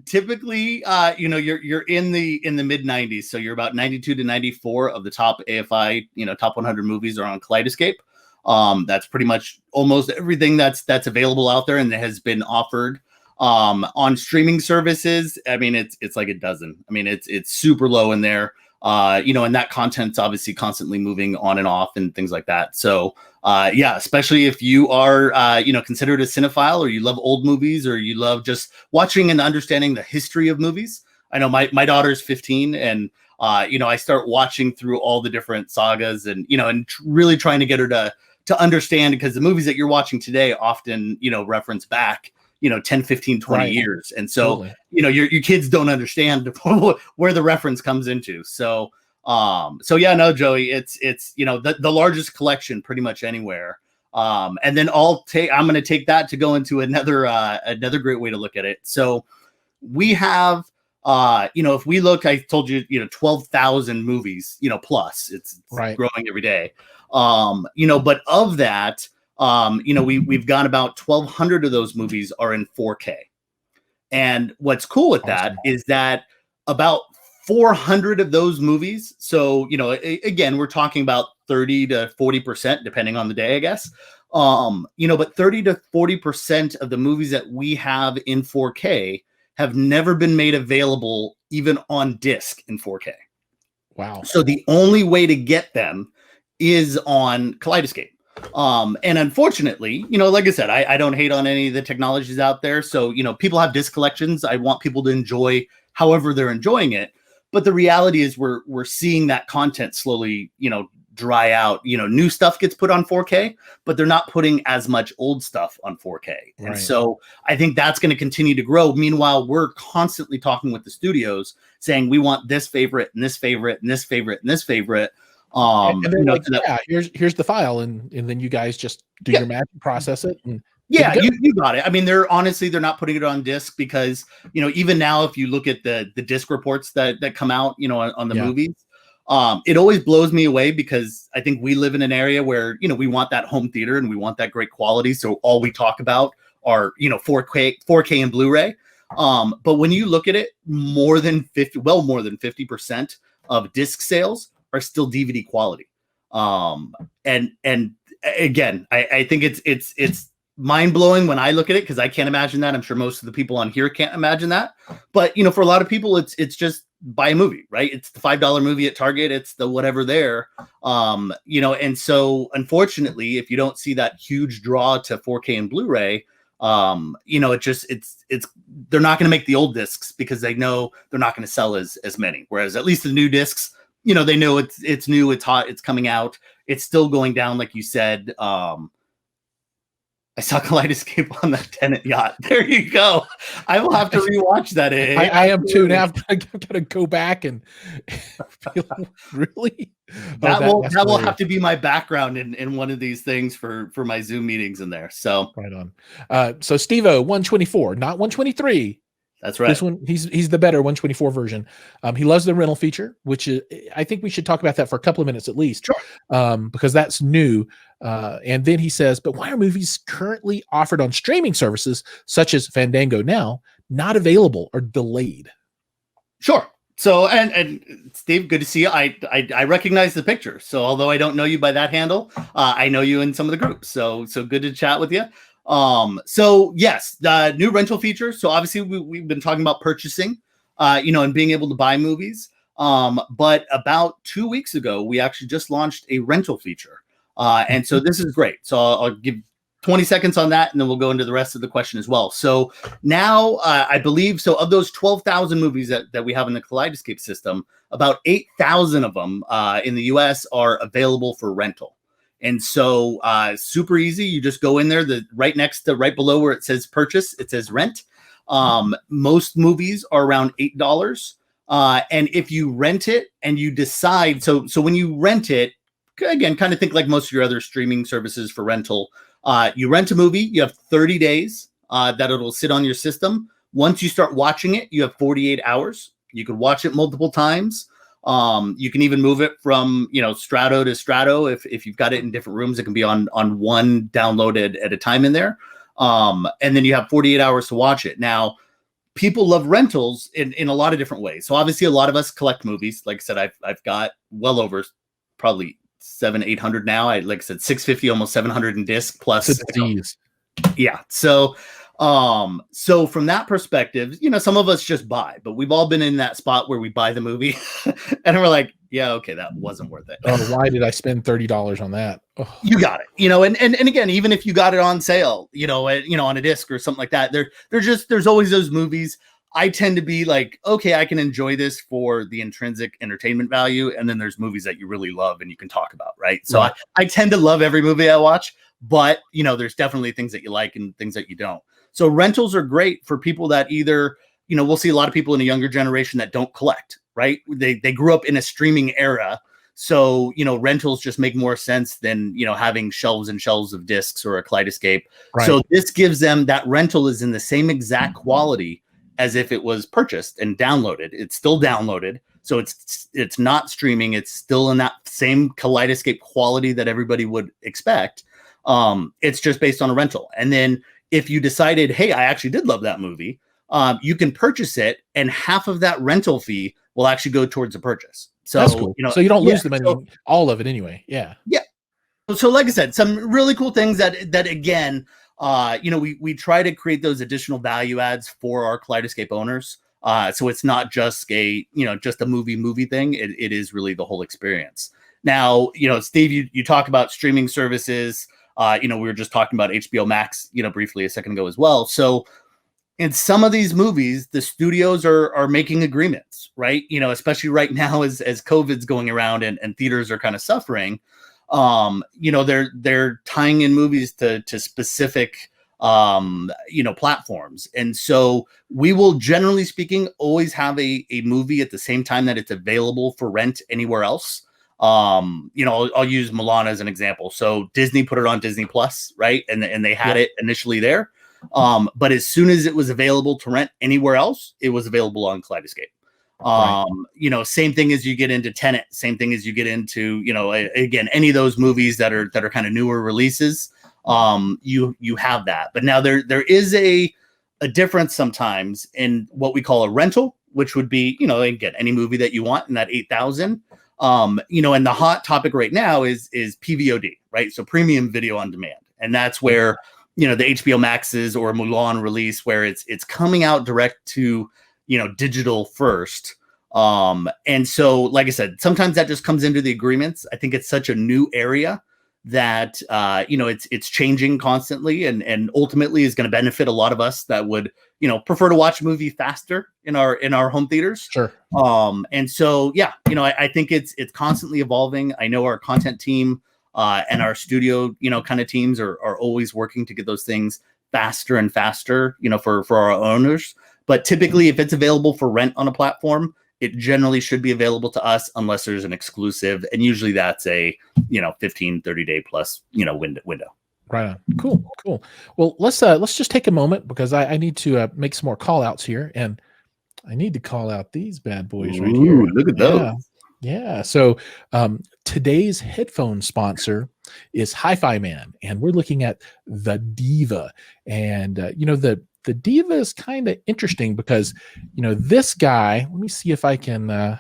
typically, you're in the mid 90s. So you're about 92 to 94 of the top AFI, top 100 movies are on Kaleidescape. That's pretty much almost everything that's available out there and that has been offered on streaming services. I mean, it's like a dozen. I mean, it's super low in there. And that content's obviously constantly moving on and off and things like that. So especially if you are considered a cinephile, or you love old movies, or you love just watching and understanding the history of movies. I know my daughter's 15 and I start watching through all the different sagas and really trying to get her to understand, because the movies that you're watching today often, reference back, 10, 15, 20 years. And so, totally. Your kids don't understand where the reference comes into. So, no, Joey, it's the largest collection pretty much anywhere. And then I'm going to take that to go into another great way to look at it. So we have If we look, I told you, 12,000 movies, plus it's growing every day. But of that, we've got about 1,200 of those movies are in 4K. And what's cool with that is that about 400 of those movies. So, again, we're talking about 30 to 40%, depending on the day, I guess. But 30 to 40% of the movies that we have in 4K have never been made available even on disc in 4K. Wow. So the only way to get them is on Kaleidescape. And unfortunately, like I said, I don't hate on any of the technologies out there. So, people have disc collections. I want people to enjoy however they're enjoying it. But the reality is we're seeing that content slowly, dry out. New stuff gets put on 4K, but they're not putting as much old stuff on 4K. And so I think that's going to continue to grow. Meanwhile, we're constantly talking with the studios saying we want this favorite and this favorite and this favorite and this favorite. And they're here's the file, and then you guys just do your magic, process it, and you got it. I mean, they're not putting it on disc because even now, if you look at the disc reports that come out, on the movies, it always blows me away because I think we live in an area where we want that home theater and we want that great quality. So all we talk about are 4K and Blu-ray. But when you look at it, more than 50% of disc sales are still DVD quality. And again, I think it's mind blowing when I look at it because I can't imagine that. I'm sure most of the people on here can't imagine that. But for a lot of people, it's just buy a movie, right? It's the $5 movie at Target. It's the whatever there. And so unfortunately, if you don't see that huge draw to 4K and Blu-ray, it's they're not going to make the old discs because they know they're not going to sell as many. Whereas at least the new discs, they know it's new, it's hot, it's coming out, it's still going down, like you said. I saw Kaleidescape on that Tenet yacht. There you go. I will have to rewatch that. I am too. Now I'm gonna go back and really. That will have to be my background in one of these things for my Zoom meetings in there. So right on. So Steve-O 124, not 123. That's right. This one, he's the better 124 version. He loves the rental feature, which is, I think we should talk about that for a couple of minutes at least, because that's new. And then he says, but why are movies currently offered on streaming services such as Fandango now not available or delayed? Sure. So, and Steve, good to see you. I recognize the picture. So although I don't know you by that handle, I know you in some of the groups. So good to chat with you. So yes, the new rental feature. So obviously we've been talking about purchasing, and being able to buy movies. But about 2 weeks ago, we actually just launched a rental feature. And so this is great. So I'll give 20 seconds on that, and then we'll go into the rest of the question as well. So now I believe, so of those 12,000 movies that we have in the Kaleidescape system, about 8,000 of them in the US are available for rental. And so super easy. You just go in there, right below where it says purchase, it says rent. Most movies are around $8. And if you rent it and you decide, so when you rent it, again, kind of think like most of your other streaming services for rental, you rent a movie, you have 30 days that it'll sit on your system. Once you start watching it, you have 48 hours. You could watch it multiple times. You can even move it from, strato to strato. If you've got it in different rooms, it can be on one download at a time in there. And then you have 48 hours to watch it. Now, people love rentals in a lot of different ways. So obviously a lot of us collect movies. Like I said, I've got well over probably 700-800 now. Like I said, 650, almost 700 in disc plus. Yeah. So from that perspective, some of us just buy, but we've all been in that spot where we buy the movie and we're like, yeah, okay, that wasn't worth it. Oh, why did I spend $30 on that? Oh. You got it, and again, even if you got it on sale, on a disc or something like that, there's always those movies. I tend to be like, okay, I can enjoy this for the intrinsic entertainment value. And then there's movies that you really love and you can talk about, right? So I tend to love every movie I watch, but there's definitely things that you like and things that you don't. So rentals are great for people that either, we'll see a lot of people in a younger generation that don't collect, right? They grew up in a streaming era. So, rentals just make more sense than, having shelves and shelves of discs or a Kaleidescape. Right. So this gives them, that rental is in the same exact quality as if it was purchased and downloaded. It's still downloaded. So it's not streaming. It's still in that same Kaleidescape quality that everybody would expect. It's just based on a rental. And then if you decided, hey, I actually did love that movie, you can purchase it, and half of that rental fee will actually go towards the purchase. So, that's cool. So you don't lose the money, all of it anyway. Yeah. Yeah. So like I said, some really cool things that again, we try to create those additional value adds for our Kaleidescape owners. So it's not just just a movie thing. It is really the whole experience. Now, Steve, you talk about streaming services. We were just talking about HBO Max, briefly a second ago as well. So in some of these movies, the studios are making agreements, right? Especially right now as COVID's going around and theaters are kind of suffering. They're tying in movies to specific platforms. And so we will, generally speaking, always have a movie at the same time that it's available for rent anywhere else. I'll use Mulan as an example. So Disney put it on Disney Plus, right? And they had it initially there. But as soon as it was available to rent anywhere else, it was available on Kaleidescape. Same thing as you get into Tenet, same thing as you get into, again, any of those movies that are kind of newer releases, you have that. But now there is a difference sometimes in what we call a rental, which would be, again, any movie that you want in that 8,000. And the hot topic right now is PVOD, right? So premium video on demand. And that's where, the HBO Max's or Mulan release, where it's coming out direct to, digital first. And so, like I said, sometimes that just comes into the agreements. I think it's such a new area that, it's changing constantly and ultimately is going to benefit a lot of us that would, prefer to watch a movie faster in our home theaters. Sure. And so, I think it's constantly evolving. I know our content team, and our studio, kind of teams are always working to get those things faster and faster, for our owners. But typically, if it's available for rent on a platform, it generally should be available to us unless there's an exclusive. And usually that's a, 15, 30 day plus, window. Right on. Cool. Well, let's just take a moment because I need to make some more call outs here, and I need to call out these bad boys right here. Look at those. Yeah. So today's headphone sponsor is Hi-Fi Man, and we're looking at the Diva. And the Diva is kind of interesting because this guy. Let me see if I can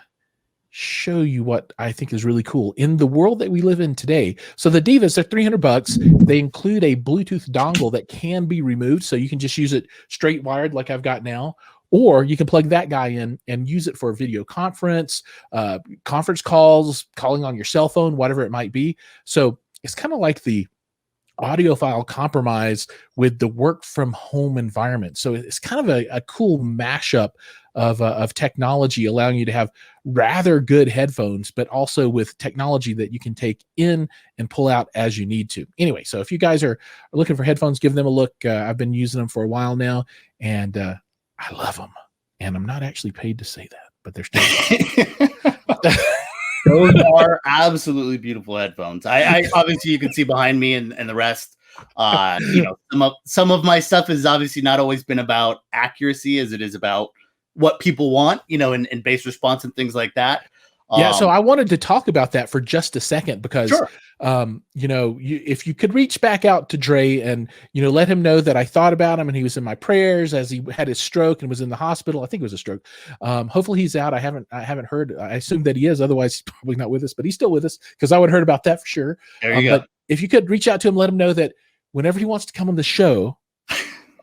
show you what I think is really cool in the world that we live in today. So the Divas, they're $300. They include a Bluetooth dongle that can be removed, so you can just use it straight wired like I've got now. Or you can plug that guy in and use it for a video conference, conference calls, calling on your cell phone, whatever it might be. So it's kind of like the audiophile compromise with the work from home environment. So it's kind of a cool mashup of technology, allowing you to have rather good headphones, but also with technology that you can take in and pull out as you need to. Anyway, so if you guys are looking for headphones, give them a look. I've been using them for a while now, and I love them, and I'm not actually paid to say that, but they're still. Those are absolutely beautiful headphones. I obviously you can see behind me and the rest. Some of my stuff has obviously not always been about accuracy as it is about what people want, and bass response and things like that. Yeah, so I wanted to talk about that for just a second because, sure. If you could reach back out to Dre and, let him know that I thought about him and he was in my prayers as he had his stroke and was in the hospital. I think it was a stroke. Hopefully he's out. I haven't heard. I assume that he is. Otherwise, he's probably not with us, but he's still with us because I would have heard about that for sure. There you go. But if you could reach out to him, let him know that whenever he wants to come on the show,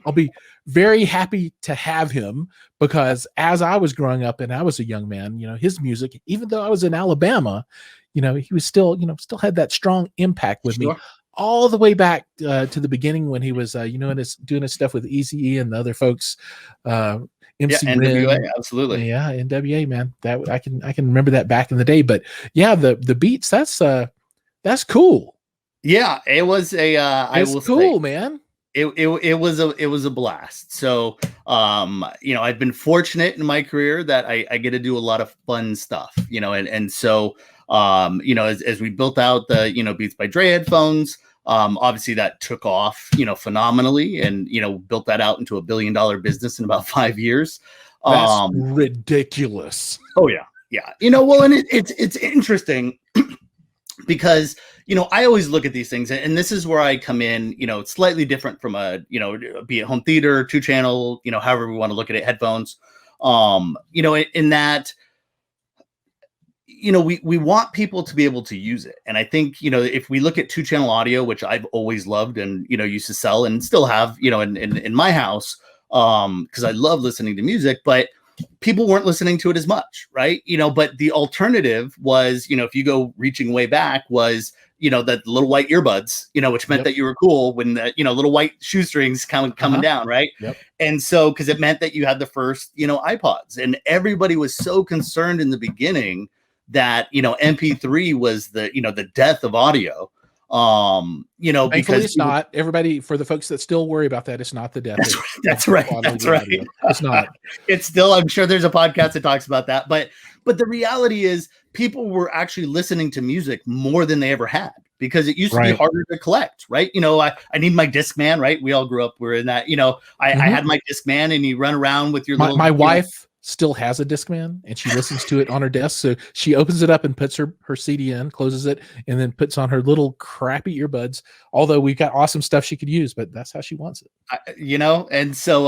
I'll be very happy to have him because as I was growing up and I was a young man, his music, even though I was in Alabama, he was still had that strong impact with me all the way back to the beginning when he was, doing his stuff with Eazy-E and the other folks, MC NWA, absolutely. Yeah, NWA, man. That I can remember that back in the day. But yeah, the beats, that's cool. Yeah, it was cool, man. It was a blast. So, I've been fortunate in my career that I get to do a lot of fun stuff, and so, as we built out the, Beats by Dre headphones, Obviously that took off, phenomenally, and, built that out into $1 billion business in about 5 years. That's ridiculous. Oh yeah. Yeah. Well, and it's interesting because, I always look at these things, and this is where I come in, it's slightly different from a, be it home theater, 2-channel, however we want to look at it, headphones, in that, we want people to be able to use it. And I think, if we look at 2-channel audio, which I've always loved and, used to sell and still have, in my house, because I love listening to music, but people weren't listening to it as much, right? But the alternative was, if you go reaching way back, was, that little white earbuds, which meant that you were cool when the, little white shoestrings coming down, right? Yep. And so, because it meant that you had the first, iPods, and everybody was so concerned in the beginning that, MP3 was the, the death of audio. Thankfully because it's not. Everybody, for the folks that still worry about that, it's not the death. That's right. It's not. It's still, I'm sure there's a podcast that talks about that, but the reality is people were actually listening to music more than they ever had, because it used to be harder to collect, right? I need my Discman, right? We all grew up, we're in that, I had my Discman, and you run around with your little, my wife still has a Discman, and she listens to it on her desk. So she opens it up and puts her CD in, closes it, and then puts on her little crappy earbuds. Although we've got awesome stuff she could use, but that's how she wants it. And so,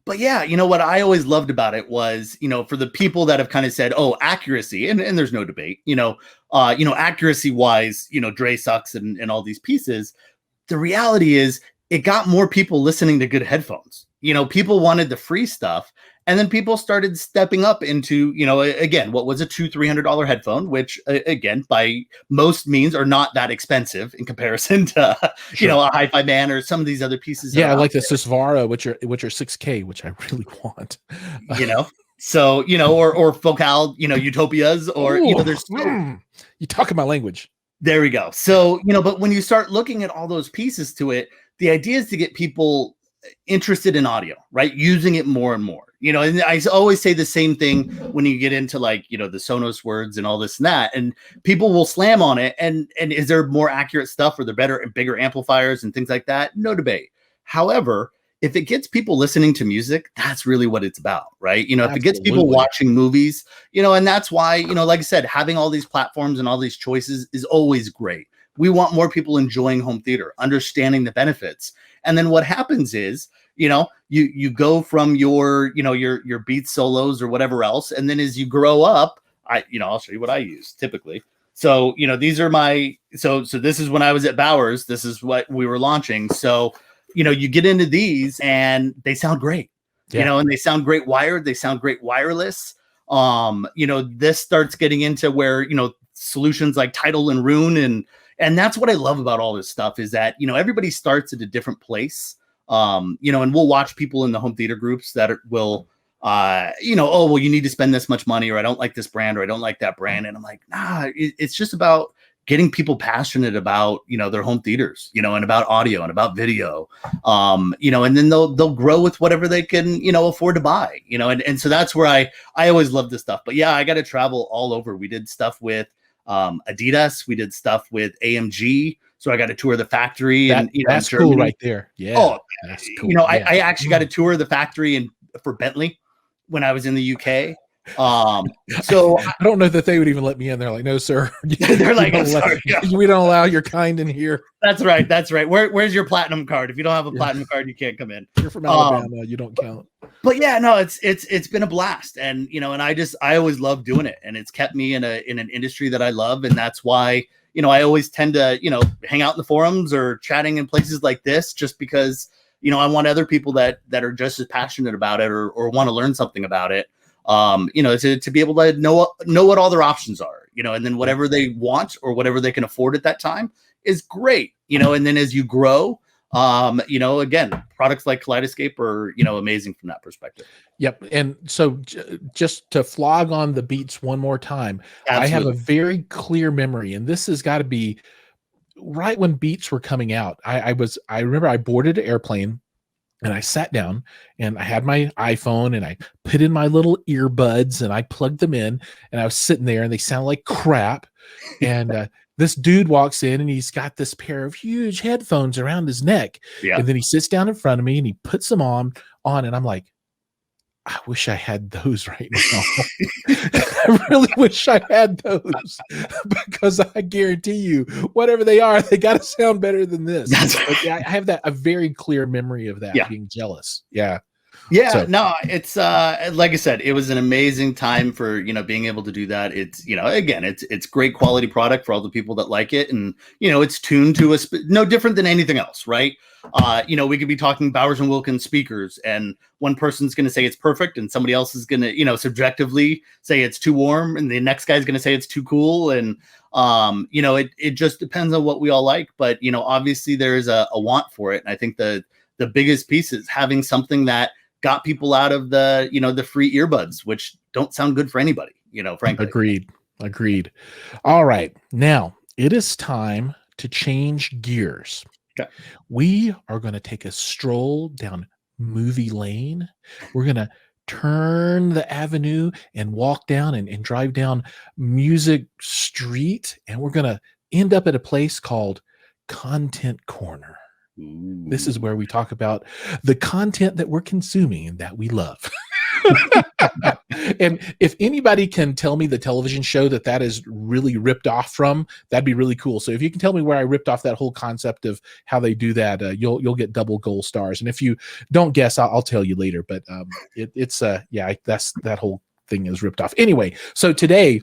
but yeah, what I always loved about it was, for the people that have kind of said, oh, accuracy, and there's no debate, accuracy wise, Dre sucks and all these pieces. The reality is it got more people listening to good headphones. People wanted the free stuff. And then people started stepping up into, again, what was a $200-$300 headphone, which again, by most means are not that expensive in comparison to, a Hi-Fi Man or some of these other pieces. Yeah, I like the Sysvara, which are 6K, which I really want. So, or Focal, Utopias, or, there's you talking my language. There we go. So, but when you start looking at all those pieces to it, the idea is to get people interested in audio, right? Using it more and more, and I always say the same thing when you get into like, the Sonos words and all this and that, and people will slam on it. And is there more accurate stuff, or the better and bigger amplifiers and things like that? No debate. However, if it gets people listening to music, that's really what it's about, right? If it gets people watching movies, and that's why, like I said, having all these platforms and all these choices is always great. We want more people enjoying home theater, understanding the benefits. And then what happens is, you go from your beat solos or whatever else. And then as you grow up, I'll show you what I use typically. So, these are so this is when I was at Bowers, this is what we were launching. So, you get into these and they sound great, and they sound great wired. They sound great wireless. This starts getting into where, solutions like Tidal and Rune, and that's what I love about all this stuff, is that, everybody starts at a different place. And we'll watch people in the home theater groups that will, oh, well, you need to spend this much money, or I don't like this brand, or I don't like that brand. And I'm like, nah, it's just about getting people passionate about, their home theaters, and about audio and about video, and then they'll grow with whatever they can, afford to buy, and so that's where I always love this stuff. But yeah, I got to travel all over. We did stuff with Adidas, we did stuff with AMG, so I got to tour the factory, and that's cool right there. Yeah. Oh, that's cool. I actually got to tour the factory for Bentley when I was in the UK. So I don't know that they would even let me in. They're like, no, sir. They're like, sorry, we don't allow your kind in here. That's right. Where's your platinum card? If you don't have a platinum card, you can't come in. You're from Alabama, you don't count. But yeah, no, it's been a blast, and and I always love doing it, and it's kept me in an industry that I love, and that's why I always tend to hang out in the forums or chatting in places like this, just because I want other people that are just as passionate about it, or want to learn something about it. To be able to know what all their options are, and then whatever they want or whatever they can afford at that time is great, and then as you grow, again, products like Kaleidescape are, amazing from that perspective. Yep. And so just to flog on the Beats one more time, absolutely. I have a very clear memory, and this has got to be right when Beats were coming out. I remember I boarded an airplane, and I sat down, and I had my iPhone, and I put in my little earbuds, and I plugged them in, and I was sitting there, and they sound like crap. And this dude walks in and he's got this pair of huge headphones around his neck. Yeah. And then he sits down in front of me and he puts them on, and I'm like, I wish I had those right now. I really wish I had those, because I guarantee you, whatever they are, they got to sound better than this. But yeah, I have a very clear memory of that, being jealous. Yeah. Yeah, so, no, it's like I said, it was an amazing time for, you know, being able to do that. It's, you know, again, it's great quality product for all the people that like it, and you know, it's tuned to no different than anything else, right? You know, we could be talking Bowers and Wilkins speakers, and one person's going to say it's perfect, and somebody else is going to, you know, subjectively say it's too warm, and the next guy's going to say it's too cool, and you know, it just depends on what we all like. But you know, obviously there is a want for it, and I think the biggest piece is having something that got people out of the, you know, the free earbuds, which don't sound good for anybody, you know, frankly. Agreed. All right. Now it is time to change gears. Okay. We are going to take a stroll down movie lane. We're going to turn the avenue and walk down and drive down Music Street. And we're going to end up at a place called Content Corner. This is where we talk about the content that we're consuming and that we love. And if anybody can tell me the television show that is really ripped off from, that'd be really cool. So if you can tell me where I ripped off that whole concept of how they do that, you'll get double gold stars. And if you don't guess, I'll tell you later. But that whole thing is ripped off. Anyway, so today,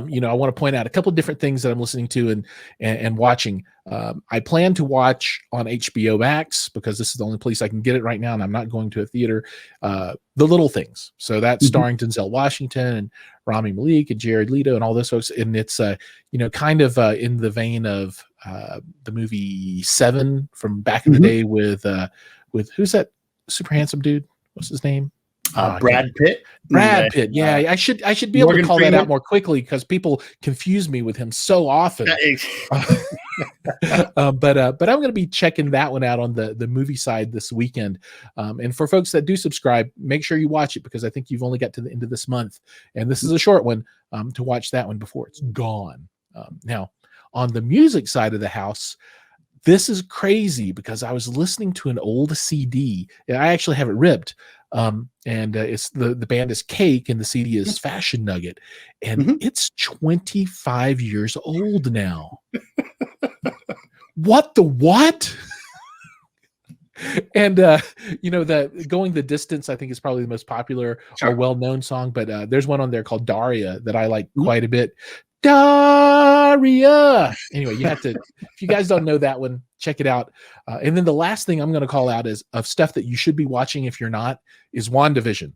you know, I want to point out a couple of different things that I'm listening to and watching. I plan to watch on HBO Max, because this is the only place I can get it right now, and I'm not going to a theater. The Little Things. So that's starring Denzel Washington and Rami Malek and Jared Leto and all those folks. And it's you know, kind of in the vein of the movie Seven from back in the day with who's that super handsome dude? What's his name? Brad Pitt. Yeah, I should be able to call that out more quickly, because people confuse me with him so often. But I'm going to be checking that one out on the movie side this weekend. And for folks that do subscribe, make sure you watch it, because I think you've only got to the end of this month, and this is a short one, to watch that one before it's gone. Now, on the music side of the house, this is crazy, because I was listening to an old CD, and I actually have it ripped. And it's the band is Cake, and the CD is Fashion Nugget, and it's 25 years old now. What? And you know, the Going the Distance, I think, is probably the most popular or well-known song, but there's one on there called Daria that I like quite a bit. Daria. Anyway, you have to, if you guys don't know that one, check it out. And then the last thing I'm going to call out is of stuff that you should be watching if you're not, is WandaVision.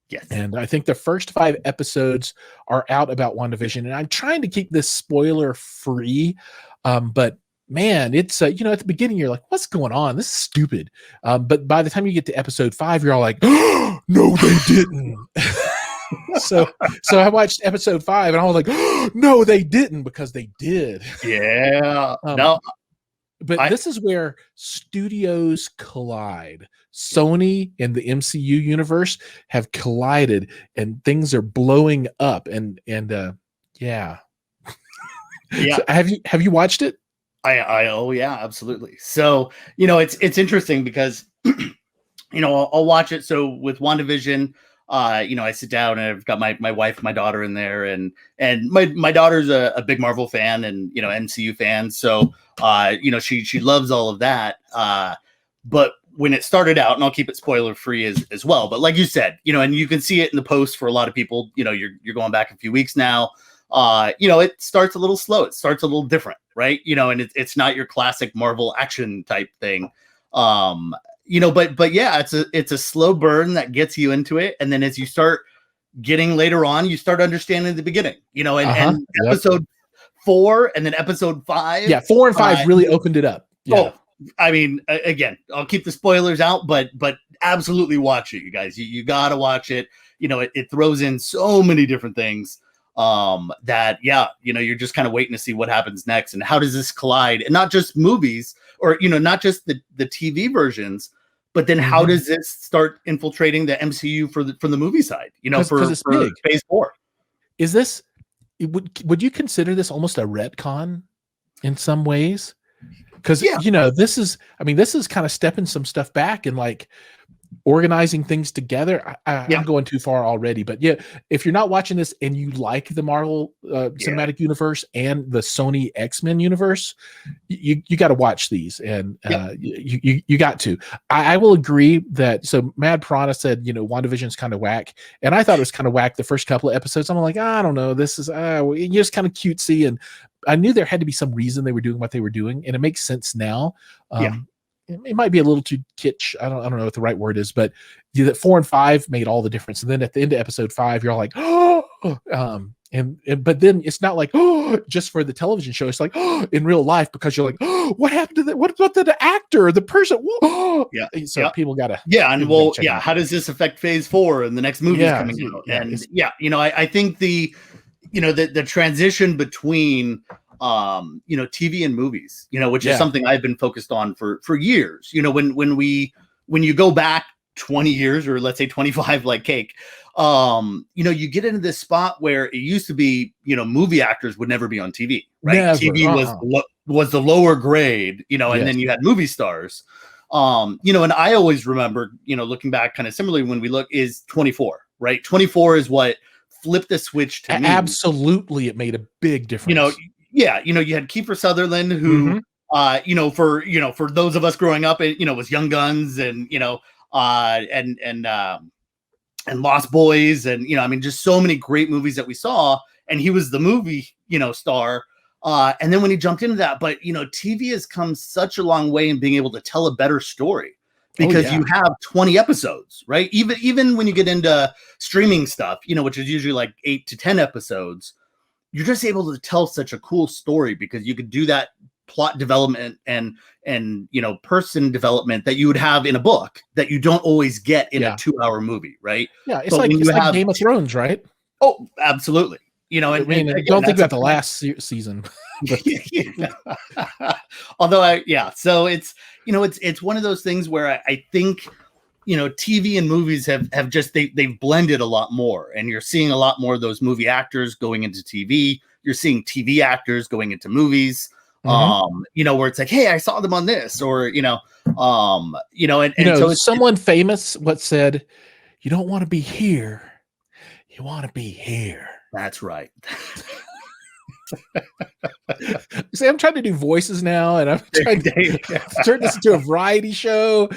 Yes. And I think the first 5 episodes are out about WandaVision, and I'm trying to keep this spoiler free. But man, it's you know, at the beginning you're like, what's going on? This is stupid. But by the time you get to episode 5, you're all like, oh, no, they didn't. So I watched episode 5 and I was like, oh, no, they didn't, because they did. Yeah. No. But this is where studios collide. Sony and the MCU universe have collided, and things are blowing up. And yeah. So have you watched it? Oh yeah, absolutely. So, you know, it's interesting because, you know, I'll watch it. So with WandaVision, you know, I sit down and I've got my wife, my daughter in there, and my daughter's a big Marvel fan and, you know, MCU fan. So, you know, she loves all of that. But when it started out, and I'll keep it spoiler free as well, but like you said, you know, and you can see it in the post for a lot of people, you know, you're going back a few weeks now. You know, it starts a little slow. It starts a little different, right? You know, and it's not your classic Marvel action type thing. You know, but yeah, it's a slow burn that gets you into it. And then as you start getting later on, you start understanding the beginning, you know, and episode 4 and then episode 5. Yeah. 4 and 5 really opened it up. Yeah. Oh, I mean, again, I'll keep the spoilers out, but absolutely watch it, you guys. You got to watch it. You know, it throws in so many different things that, yeah, you know, you're just kind of waiting to see what happens next and how does this collide, and not just movies or, you know, not just the TV versions, but then how does this start infiltrating the MCU from the movie side, you know, for big. phase 4. Is this, would you consider this almost a retcon in some ways? Because Yeah. this is kind of stepping some stuff back and like organizing things together. I'm going too far already, but yeah, if you're not watching this and you like the Marvel Cinematic Universe and the Sony X-Men universe, you got to watch these, and you got to. I will agree that. So Mad Piranha said, WandaVision's kind of whack, and I thought it was kind of whack the first couple of episodes. I'm like, I don't know, this is just kind of cutesy, and I knew there had to be some reason they were doing what they were doing, and it makes sense now. It might be a little too kitsch. I don't know what the right word is, but that 4 and 5 made all the difference. And then at the end of episode 5, you're all like, but then it's not like, just for the television show. It's like, in real life, because you're like, what happened to that? What about the actor, the person? So people gotta, how does this affect phase 4 and the next movie's coming out? I think the transition between TV and movies, which is something I've been focused on for years. When you go back 20 years, or let's say 25, like Cake, you get into this spot where it used to be, movie actors would never be on TV, right? Never. TV was the lower grade, and then you had movie stars. And I always remember, looking back kind of similarly when we look, is 24, right? 24 is what flipped the switch to me. Absolutely. It made a big difference. You had Kiefer Sutherland, who, for those of us growing up, was Young Guns and, and Lost Boys. And, just so many great movies that we saw, and he was the movie, star. And then when he jumped into that, but, TV has come such a long way in being able to tell a better story, because you have 20 episodes, right? Even when you get into streaming stuff, which is usually like 8 to 10 episodes, you're just able to tell such a cool story, because you could do that plot development and person development that you would have in a book that you don't always get in a 2-hour movie, right? Yeah, it's like Game of Thrones, right? Oh, absolutely. Don't think about the last season. Although so it's it's one of those things where I think TV and movies have just they've blended a lot more, and you're seeing a lot more of those movie actors going into TV. You're seeing TV actors going into movies. Where it's like, hey, I saw them on this, or so someone famous said, you don't want to be here, you want to be here. That's right. See, I'm trying to do voices now, and I'm trying to turn this into a variety show.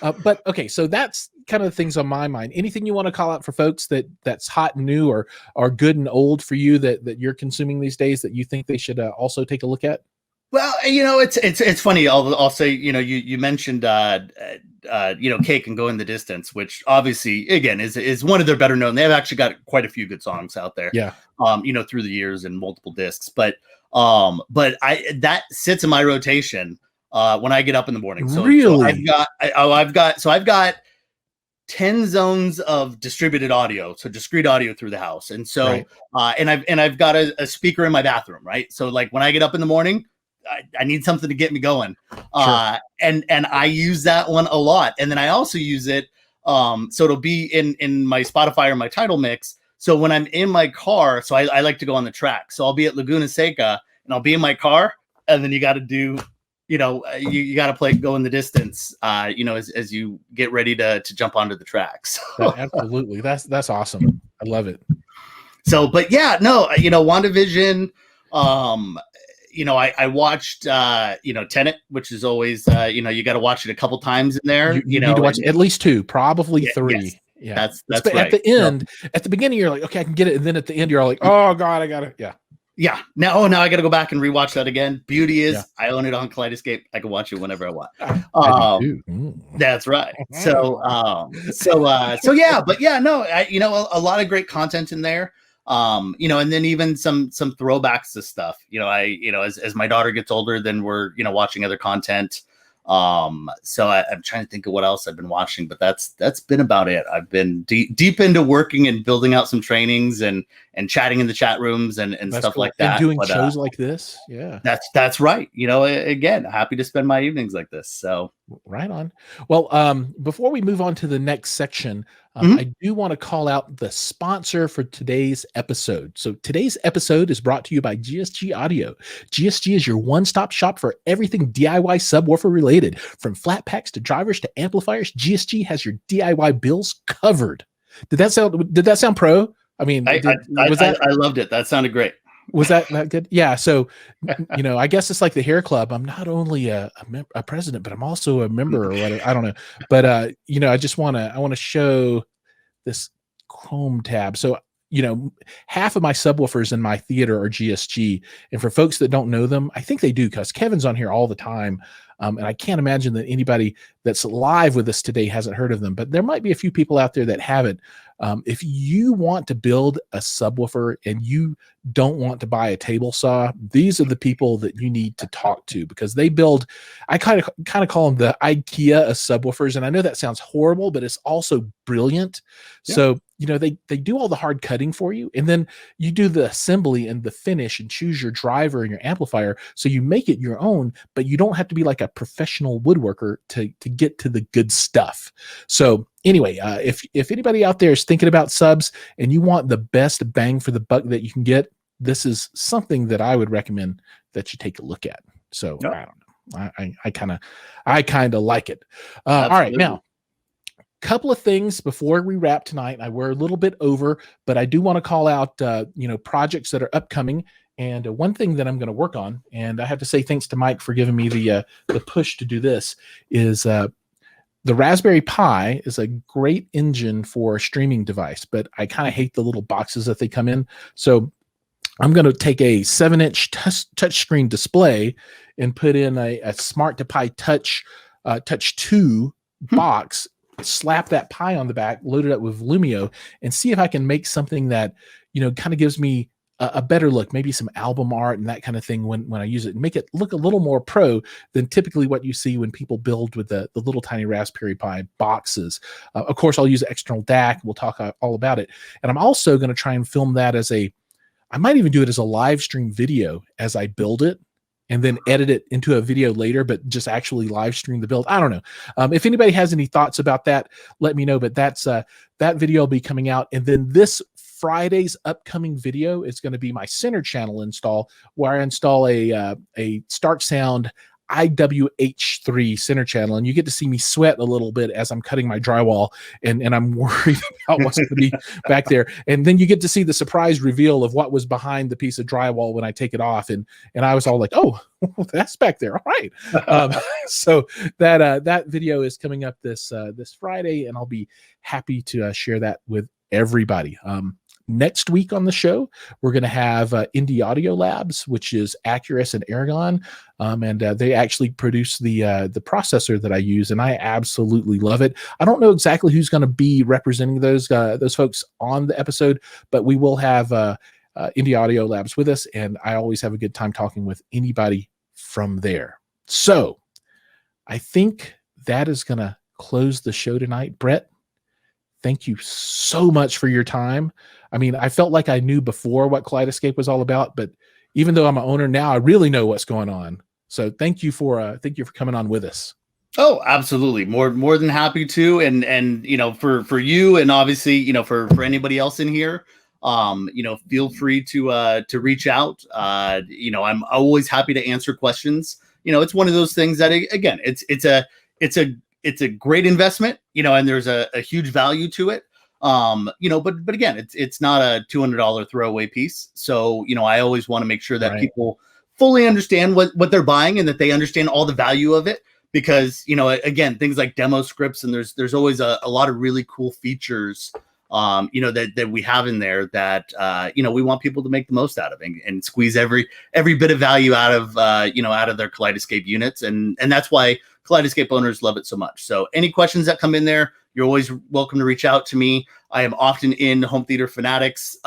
But okay, so that's kind of the things on my mind. Anything you want to call out for folks that's hot and new, or good and old for you that you're consuming these days that you think they should also take a look at? Well, it's funny. I'll say, you mentioned, Cake and Go in the Distance, which obviously, again, is one of their better known. They've actually got quite a few good songs out there. Yeah. Through the years and multiple discs, but that sits in my rotation when I get up in the morning. So, really, I've got 10 zones of distributed audio, so discrete audio through the house, and so and I've got a speaker in my bathroom, right? So like when I get up in the morning, I need something to get me going. And I use that one a lot. And then I also use it. So it'll be in my Spotify or my Tidal mix. So when I'm in my car, so I like to go on the track. So I'll be at Laguna Seca and I'll be in my car, and then you got to do, you got to play Go in the Distance, as you get ready to jump onto the tracks. Absolutely. That's awesome. I love it. So, but WandaVision, I watched, Tenet, which is always, you got to watch it a couple times in there. You need to watch at least 2, probably 3. Yes. Yeah, that's right. At the end, at the beginning, you're like, okay, I can get it. And then at the end, you're all like, oh God, I got it. Yeah. Yeah. Now I got to go back and rewatch that again. Beauty is I own it on Kaleidescape. I can watch it whenever I want. That's right. So yeah, but yeah, no, a lot of great content in there. And then even some throwbacks to stuff, as my daughter gets older, then we're, watching other content. So I'm trying to think of what else I've been watching, but that's been about it. I've been deep into working and building out some trainings and and chatting in the chat rooms and stuff cool. like that. And doing shows like this. Yeah. That's right. You know, again, happy to spend my evenings like this. So right on. Well, before we move on to the next section, I do want to call out the sponsor for today's episode. So today's episode is brought to you by GSG Audio. GSG is your one-stop shop for everything DIY subwoofer related. From flat packs to drivers to amplifiers, GSG has your DIY bills covered. Did that sound pro? I mean, I loved it. That sounded great. Was that good? Yeah. So, you know, I guess it's like the hair club. I'm not only a president, but I'm also a member or whatever. I don't know. But, you know, I want to show this Chrome tab. So, you know, half of my subwoofers in my theater are GSG. And for folks that don't know them, I think they do because Kevin's on here all the time. And I can't imagine that anybody that's live with us today hasn't heard of them, but there might be a few people out there that haven't. If you want to build a subwoofer and you don't want to buy a table saw, these are the people that you need to talk to because they build, I kind of call them the IKEA of subwoofers. And I know that sounds horrible, but it's also brilliant. Yeah. So, you know, they do all the hard cutting for you. And then you do the assembly and the finish and choose your driver and your amplifier. So you make it your own, but you don't have to be like a professional woodworker to get to the good stuff. So anyway, if anybody out there is thinking about subs and you want the best bang for the buck that you can get, this is something that I would recommend that you take a look at. So I don't know. I kind of like it. All right. Now, couple of things before we wrap tonight. We're a little bit over, but I do want to call out, you know, projects that are upcoming. And one thing that I'm going to work on, and I have to say thanks to Mike for giving me the push to do this, is the Raspberry Pi is a great engine for a streaming device, but I kind of hate the little boxes that they come in. So I'm going to take a 7-inch touchscreen display and put in a Smart to Pi Touch 2 box, slap that Pi on the back, load it up with Lumio, and see if I can make something that, you know, kind of gives me a better look, maybe some album art and that kind of thing when I use it, and make it look a little more pro than typically what you see when people build with the little tiny Raspberry Pi boxes. Of course, I'll use external DAC. We'll talk all about it. And I'm also going to try and film that I might even do it as a live stream video as I build it, and then edit it into a video later, but just actually live stream the build. I don't know. If anybody has any thoughts about that, let me know. But that's that video will be coming out. And then this Friday's upcoming video is going to be my center channel install, where I install a Stark Sound IWH3 center channel, and you get to see me sweat a little bit as I'm cutting my drywall, and I'm worried about what's going to be back there. And then you get to see the surprise reveal of what was behind the piece of drywall when I take it off, and I was all like, oh, that's back there. All right. So that video is coming up this Friday, and I'll be happy to share that with everybody. Next week on the show, we're going to have Indie Audio Labs, which is Acurus and Aragon, and they actually produce the processor that I use, and I absolutely love it. I don't know exactly who's going to be representing those folks on the episode, but we will have Indie Audio Labs with us, and I always have a good time talking with anybody from there. So I think that is going to close the show tonight. Brett, thank you so much for your time. I mean, I felt like I knew before what Kaleidescape was all about, but even though I'm an owner now, I really know what's going on. So thank you for coming on with us. Oh, absolutely. More than happy to. And, you know, for you, and obviously, you know, for anybody else in here, you know, feel free to reach out. You know, I'm always happy to answer questions. You know, it's one of those things that, again, it's a great investment, you know, and there's a huge value to it. You know, but again, it's not a $200 throwaway piece. So, you know, I always want to make sure that people fully understand what they're buying and that they understand all the value of it, because, you know, again, things like demo scripts, and there's always a lot of really cool features, you know, that we have in there that, you know, we want people to make the most out of and squeeze every bit of value out of, you know, out of their Kaleidescape units. And that's why Kaleidescape owners love it so much. So any questions that come in there, you're always welcome to reach out to me. I am often in Home Theater Fanatics,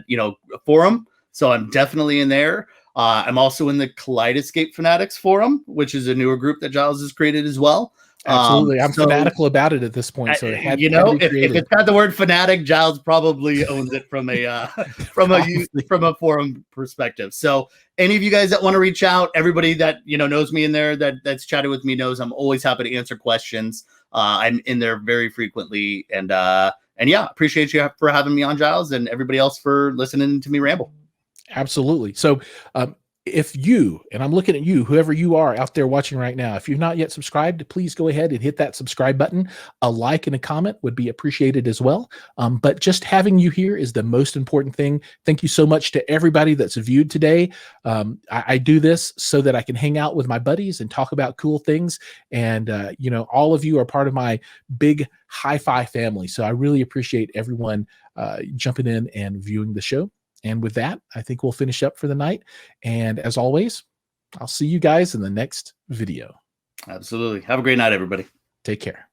you know, forum. So I'm definitely in there. I'm also in the Kaleidescape Fanatics forum, which is a newer group that Giles has created as well. Absolutely. I'm fanatical about it at this point. So it had, you know, if it's got the word fanatic, Giles probably owns it from a from a forum perspective. So any of you guys that want to reach out, everybody that knows me in there that's chatted with me knows I'm always happy to answer questions. I'm in there very frequently, and yeah, appreciate you for having me on, Giles, and everybody else for listening to me ramble. Absolutely. So if you, and I'm looking at you, whoever you are out there watching right now, if you've not yet subscribed, please go ahead and hit that subscribe button. A like and a comment would be appreciated as well. But just having you here is the most important thing. Thank you so much to everybody that's viewed today. I do this so that I can hang out with my buddies and talk about cool things. And, all of you are part of my big hi-fi family. So I really appreciate everyone jumping in and viewing the show. And with that, I think we'll finish up for the night. And as always, I'll see you guys in the next video. Absolutely. Have a great night, everybody. Take care.